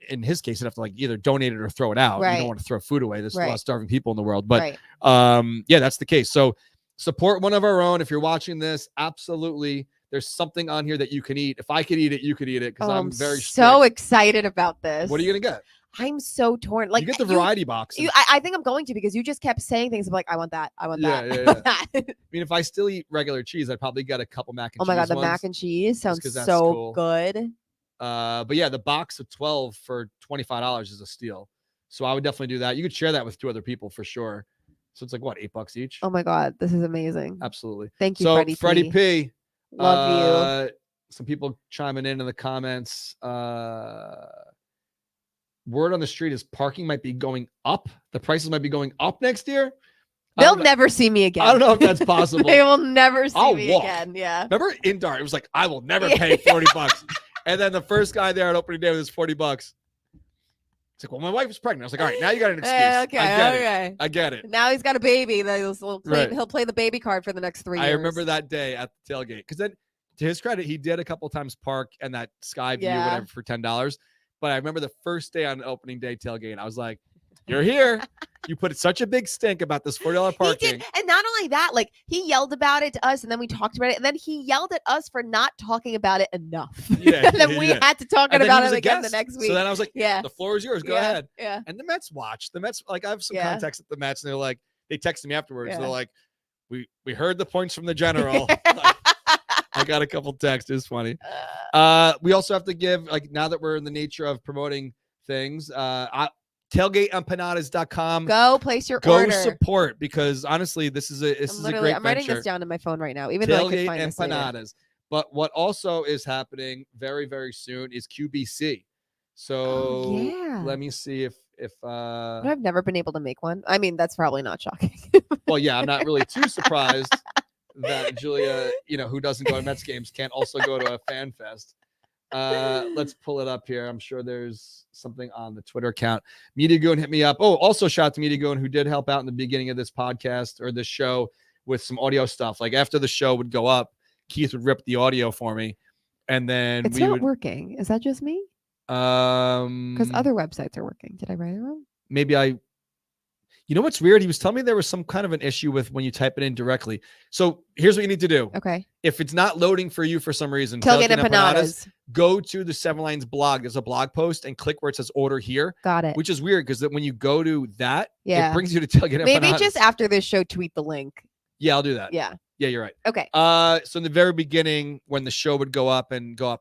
in his case, you'd have to like either donate it or throw it out. Right. You don't want to throw food away. There's a lot of starving people in the world. But right. That's the case. So support one of our own. If you're watching this, absolutely. There's something on here that you can eat. If I could eat it, you could eat it because I'm very so excited about this. What are you gonna get? I'm so torn. Like you get the variety box. I think I'm going to because you just kept saying things like I want that. I want that. I mean, if I still eat regular cheese, I'd probably get a couple mac and cheese. Oh my God, the mac and cheese sounds so good. But yeah, the box of 12 for $25 is a steal. So I would definitely do that. You could share that with 2 other people for sure. So it's like what, $8 each? Oh my God, this is amazing. Absolutely. Thank you, Freddie P. Love you. Some people chiming in the comments. Word on the street is parking might be going up. The prices might be going up next year. They'll never see me again. I don't know if that's possible. They will never see me again. Yeah. Remember in Dart, it was like, I will never pay $40. And then the first guy there at opening day with his $40. It's like, well, my wife is pregnant. I was like, all right, now you got an excuse. I get it. Now he's got a baby. He'll play the baby card for the next 3 years. I remember that day at the tailgate. Because then, to his credit, he did a couple times park and that sky view, whatever, for $10. But I remember the first day on opening day tailgate, I was like, you're here. You put such a big stink about this $40 parking. He did. And not only that, like he yelled about it to us and then we talked about it. And then he yelled at us for not talking about it enough. Yeah. And then we had to talk about it again the next week. So then I was like, the floor is yours. Go ahead. Yeah. And the Mets watched. The Mets, like I have some contacts at the Mets and they're like, they texted me afterwards. They're like, we heard the points from the general. I got a couple texts. It's funny. We also have to give, like, now that we're in the nature of promoting things, tailgateempanadas.com. Go place your order. Go support because honestly, this is a great I'm writing venture. this down in my phone right now, even though I could find this Empanadas. But what also is happening very, very soon is QBC. So let me see if I've never been able to make one. I mean, that's probably not shocking. Well, yeah, I'm not really too surprised that Julia, who doesn't go to Mets games, can't also go to a fan fest. Let's pull it up here. I'm sure there's something on the Twitter account. Media Goon hit me up. Oh, also shout out to Media Goon, who did help out in the beginning of this podcast or this show with some audio stuff. Like after the show would go up, Keith would rip the audio for me, and then It's we not would working. Is that just me? Because other websites are working. Did I write it wrong? maybe you know what's weird? He was telling me there was some kind of an issue with when you type it in directly. So here's what you need to do. Okay. If it's not loading for you for some reason, Tailgate Empanadas. go to the Seven Lines blog. There's a blog post and click where it says order here. Got it. Which is weird because when you go to that, Yeah. it brings you to Tailgate Empanadas. Maybe just after this show, tweet the link. Yeah, I'll do that. Yeah. Yeah, you're right. Okay. So in the very beginning, when the show would go up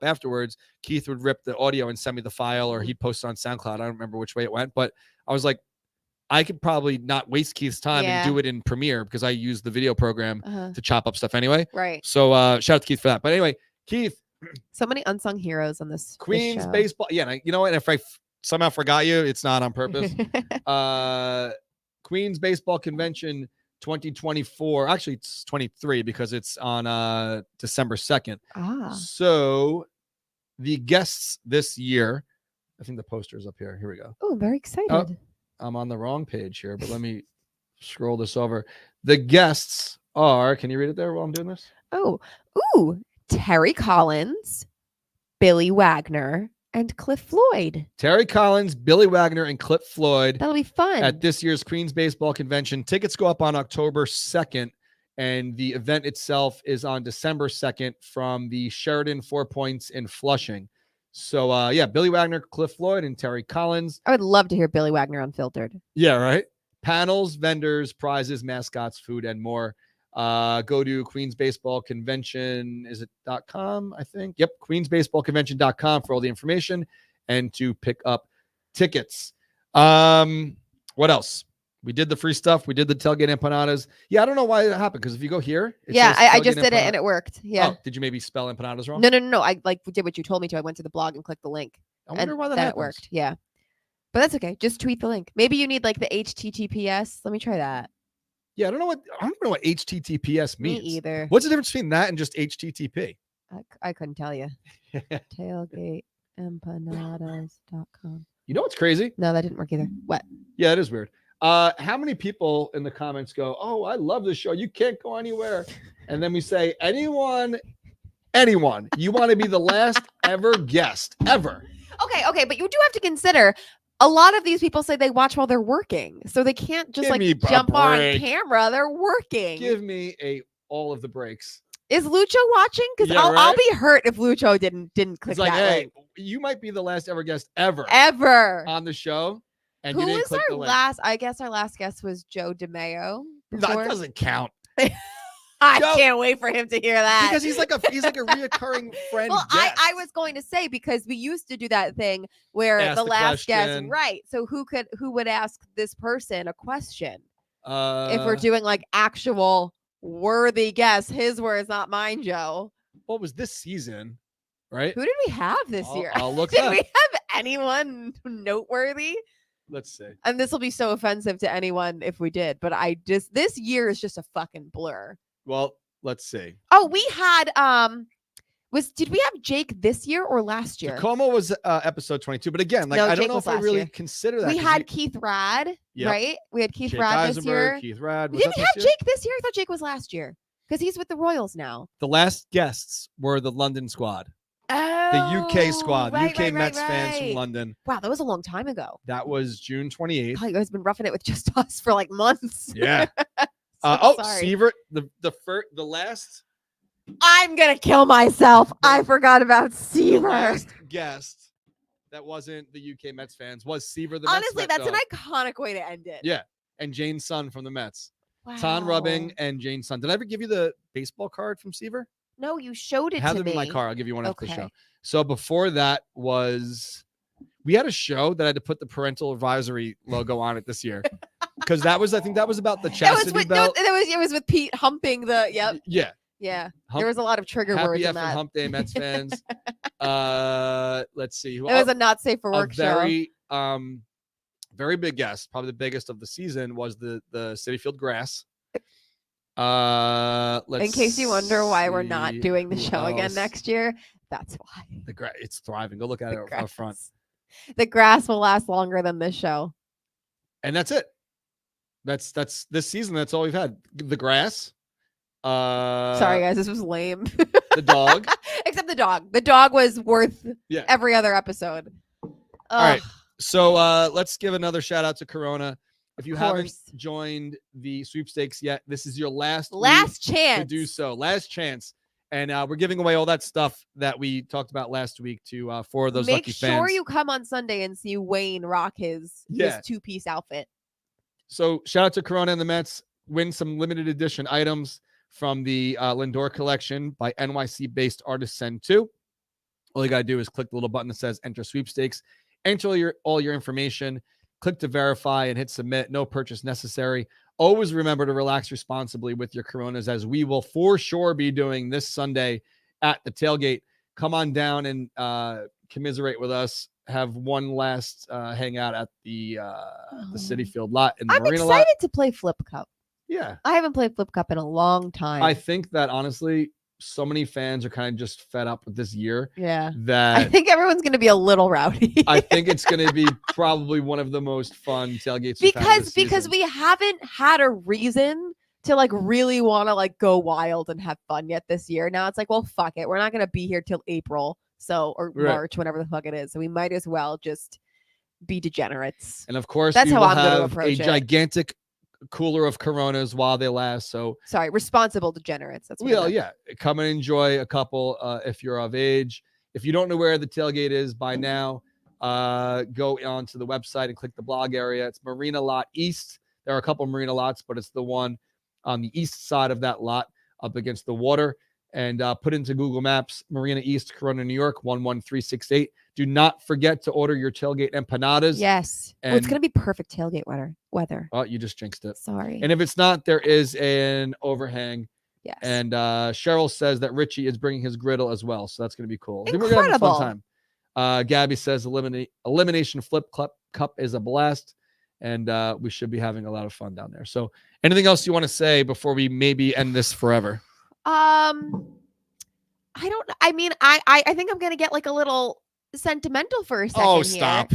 afterwards, Keith would rip the audio and send me the file, or he'd post it on SoundCloud. I don't remember which way it went, but I was like, I could probably not waste Keith's time and do it in Premiere because I use the video program to chop up stuff anyway. Right. So shout out to Keith for that. But anyway, Keith. So many unsung heroes on this Queens show. baseball. Yeah, you know what? If I somehow forgot you, it's not on purpose. Queens Baseball Convention 2024. Actually, it's 23 because it's on December 2nd. So the guests this year, I think the poster is up here. Here we go. Oh, I'm very excited. I'm on the wrong page here, but let me scroll this over. The guests are, can you read it there while I'm doing this? Terry Collins, Billy Wagner, and Cliff Floyd. Terry Collins, Billy Wagner, and Cliff Floyd. That'll be fun. At this year's Queens Baseball Convention. Tickets go up on October 2nd, and the event itself is on December 2nd from the Sheridan 4 Points in Flushing. So, Billy Wagner, Cliff Floyd, and Terry Collins. I would love to hear Billy Wagner unfiltered. Yeah, right? Panels, vendors, prizes, mascots, food, and more. Go to Queens Baseball Convention. Is it .com? I think. Yep. QueensBaseballConvention.com for all the information and to pick up tickets. What else? We did the free stuff. We did the Tailgate Empanadas. Yeah, I don't know why it happened because if you go here, I just did it and it worked. Yeah. Oh, did you maybe spell empanadas wrong? No. I did what you told me to. I went to the blog and clicked the link. I wonder why that happens. It worked. Yeah. But that's okay. Just tweet the link. Maybe you need like the HTTPS. Let me try that. Yeah, I don't know what HTTPS means. Me either. What's the difference between that and just HTTP? I couldn't tell you. Tailgateempanadas.com. You know what's crazy? No, that didn't work either. What? Yeah, it is weird. How many people in the comments go, "Oh, I love this show. You can't go anywhere." And then we say, anyone, you want to be the last ever guest ever. Okay, but you do have to consider a lot of these people say they watch while they're working, so they can't just jump on camera. They're working. Give me all of the breaks. Is Lucho watching? Because I'll be hurt if Lucho didn't click it's like, that hey, link. You might be the last ever guest ever on the show. And who you didn't was click our the link. last? I guess our last guest was Joe DeMeo. No, that doesn't count. I can't wait for him to hear that because he's like a reoccurring friend. Well, I was going to say because we used to do that thing where Ask the last question. guest, right? So who would ask this person a question? If we're doing like actual worthy guests, his words, not mine, Joe. What was this season? Right? Who did we have this year? I'll look did up. we have anyone noteworthy? Let's see. And this will be so offensive to anyone if we did, but this year is just a fucking blur. Well, let's see. Oh, we had did we have Jake this year or last year? Tacoma was episode 22, but again, I don't know if I really consider that. We had Keith Rad, right? We had Keith Rad this year. Keith Rad. We didn't have Jake this year. I thought Jake was last year because he's with the Royals now. The last guests were the London squad. Oh, the UK squad, right, Mets fans from London. Wow, that was a long time ago. That was June 28th. Oh, you guys been roughing it with just us for like months. Yeah. Sorry. Sievert, the last. I'm gonna kill myself. I forgot about Sievert. The last guest that wasn't the UK Mets fans was Sievert. Honestly, that's an iconic way to end it. Yeah, and Jane Sun from the Mets. Wow. Ton Rubbing and Jane Sun. Did I ever give you the baseball card from Sievert? No, you showed it to me. I have them in my car. I'll give you one after the show. So before that we had a show that I had to put the parental advisory logo on it this year. Because I think that was about the chastity belt. No, it was with Pete humping the, yep. Yeah. Yeah. There was a lot of trigger words in that. Happy Hump Day, Mets fans. Let's see. It was a not safe for work show. Very big guest, probably the biggest of the season, was the Citi Field grass. In case you wonder why we're not doing the show again next year, that's why. It's thriving. Go look at it up front. The grass will last longer than this show. And that's it. That's this season. That's all we've had. The grass. Sorry, guys, this was lame. The dog. Except the dog. The dog was worth Yeah. every other episode. All right. So let's give another shout out to Corona. If you haven't joined the sweepstakes yet, this is your last chance to do so. Last chance. And we're giving away all that stuff that we talked about last week to 4 of those lucky fans. Make sure you come on Sunday and see Wayne rock his 2-piece outfit. So shout out to Corona and the Mets. Win some limited edition items from the Lindor collection by NYC-based artist Send 2. All you got to do is click the little button that says Enter Sweepstakes. Enter all your information. Click to verify and hit submit. No purchase necessary. Always remember to relax responsibly with your Coronas, as we will for sure be doing this Sunday at the tailgate. Come on down and commiserate with us. Have one last hangout at the Citi Field lot in the Marina lot. I'm excited to play Flip Cup. Yeah. I haven't played Flip Cup in a long time. I think that honestly, so many fans are kind of just fed up with this year. Yeah. That I think everyone's going to be a little rowdy. I think it's going to be probably one of the most fun tailgates because we haven't had a reason to like really want to like go wild and have fun yet this year. Now it's like, well, fuck it. We're not going to be here till April. Or March, whenever the fuck it is. So we might as well just be degenerates. And of course, that's how I'm going to have approach a gigantic cooler of Coronas while they last. So sorry, responsible degenerates. That's what come and enjoy a couple if you're of age. If you don't know where the tailgate is by now, go onto the website and click the blog area. It's Marina Lot East. There are a couple Marina lots, but it's the one on the east side of that lot up against the water. And put into Google Maps, Marina East, Corona, New York, 11368. Do not forget to order your tailgate empanadas. Yes. It's going to be perfect tailgate weather. Oh, you just jinxed it. Sorry. And if it's not, there is an overhang. Yes. And Cheryl says that Richie is bringing his griddle as well. So that's going to be cool. Incredible. I think we're going to have a fun time. Gabby says elimination flip cup is a blast. And we should be having a lot of fun down there. So anything else you want to say before we maybe end this forever? I think I'm gonna get like a little sentimental for a second. Oh, stop.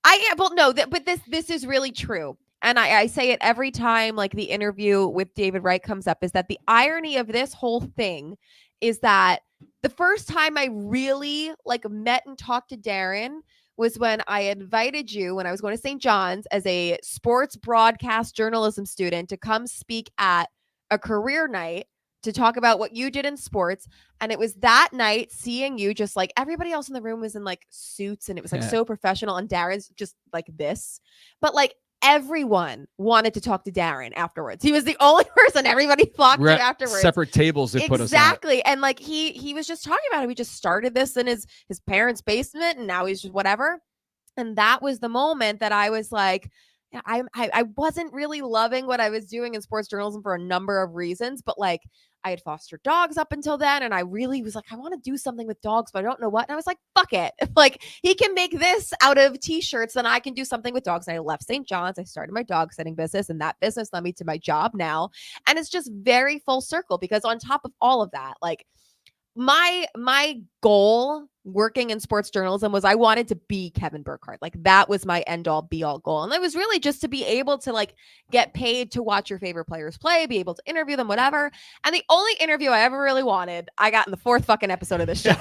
But this is really true. And I say it every time like the interview with David Wright comes up, is that the irony of this whole thing is that the first time I really like met and talked to Darren was when I invited you when I was going to St. John's as a sports broadcast journalism student to come speak at a career night to talk about what you did in sports. And it was that night seeing you, just like everybody else in the room was in like suits and it was like so professional, and Darren's just like this, but like everyone wanted to talk to Darren afterwards. He was the only person everybody flocked to afterwards. Separate tables they put us at. Exactly. And like he was just talking about it. We just started this in his parents' basement and now he's just whatever. And that was the moment that I was like, I wasn't really loving what I was doing in sports journalism for a number of reasons, but like I had fostered dogs up until then. And I really was like, I want to do something with dogs, but I don't know what. And I was like, fuck it. Like he can make this out of t-shirts, then I can do something with dogs. And I left St. John's. I started my dog sitting business, and that business led me to my job now. And it's just very full circle, because on top of all of that, like my goal working in sports journalism was I wanted to be Kevin Burkhardt. Like that was my end all be all goal. And it was really just to be able to like get paid to watch your favorite players play, be able to interview them, whatever. And the only interview I ever really wanted, I got in the 4th fucking episode of this show.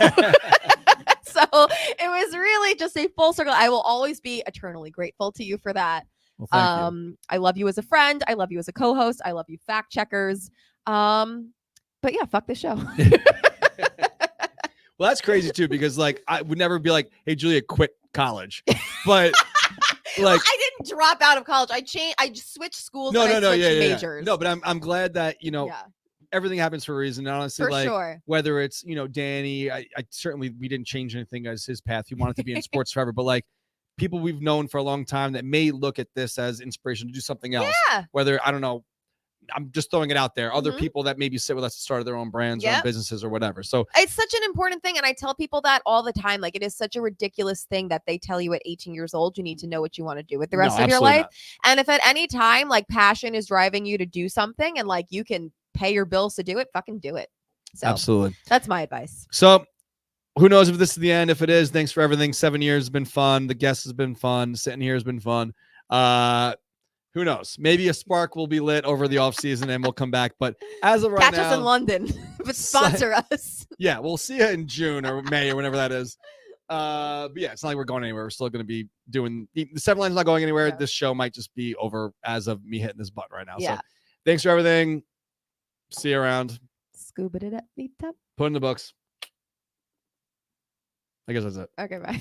So it was really just a full circle. I will always be eternally grateful to you for that. Well, thank you. I love you as a friend. I love you as a co-host. I love you fact checkers. But yeah, fuck this show. Well, that's crazy too, because like I would never be like, "Hey, Julia, quit college," but like well, I didn't drop out of college. I switched schools. Majors. No, but I'm glad that everything happens for a reason. And honestly, for like sure. Whether it's Danny, I certainly we didn't change anything as his path. He wanted to be in sports forever, but like people we've known for a long time that may look at this as inspiration to do something else. Yeah. Whether I don't know. I'm just throwing it out there. Other people that maybe sit with us and started their own brands or own businesses or whatever. So it's such an important thing. And I tell people that all the time. Like it is such a ridiculous thing that they tell you at 18 years old, you need to know what you want to do with the rest of your life. Not. And if at any time, like passion is driving you to do something and like you can pay your bills to do it, fucking do it. So absolutely. That's my advice. So who knows if this is the end? If it is, thanks for everything. 7 years has been fun. The guest has been fun. Sitting here has been fun. Who knows? Maybe a spark will be lit over the off season and we'll come back. But as of right Catch now, us in London, but sponsor us. Yeah, we'll see you in June or May or whenever that is. But yeah, it's not like we're going anywhere. We're still going to be doing the 7 Line's not going anywhere. No. This show might just be over as of me hitting this button right now. Yeah. So thanks for everything. See you around. Scuba it up, meet up. Put in the books. I guess that's it. Okay, bye.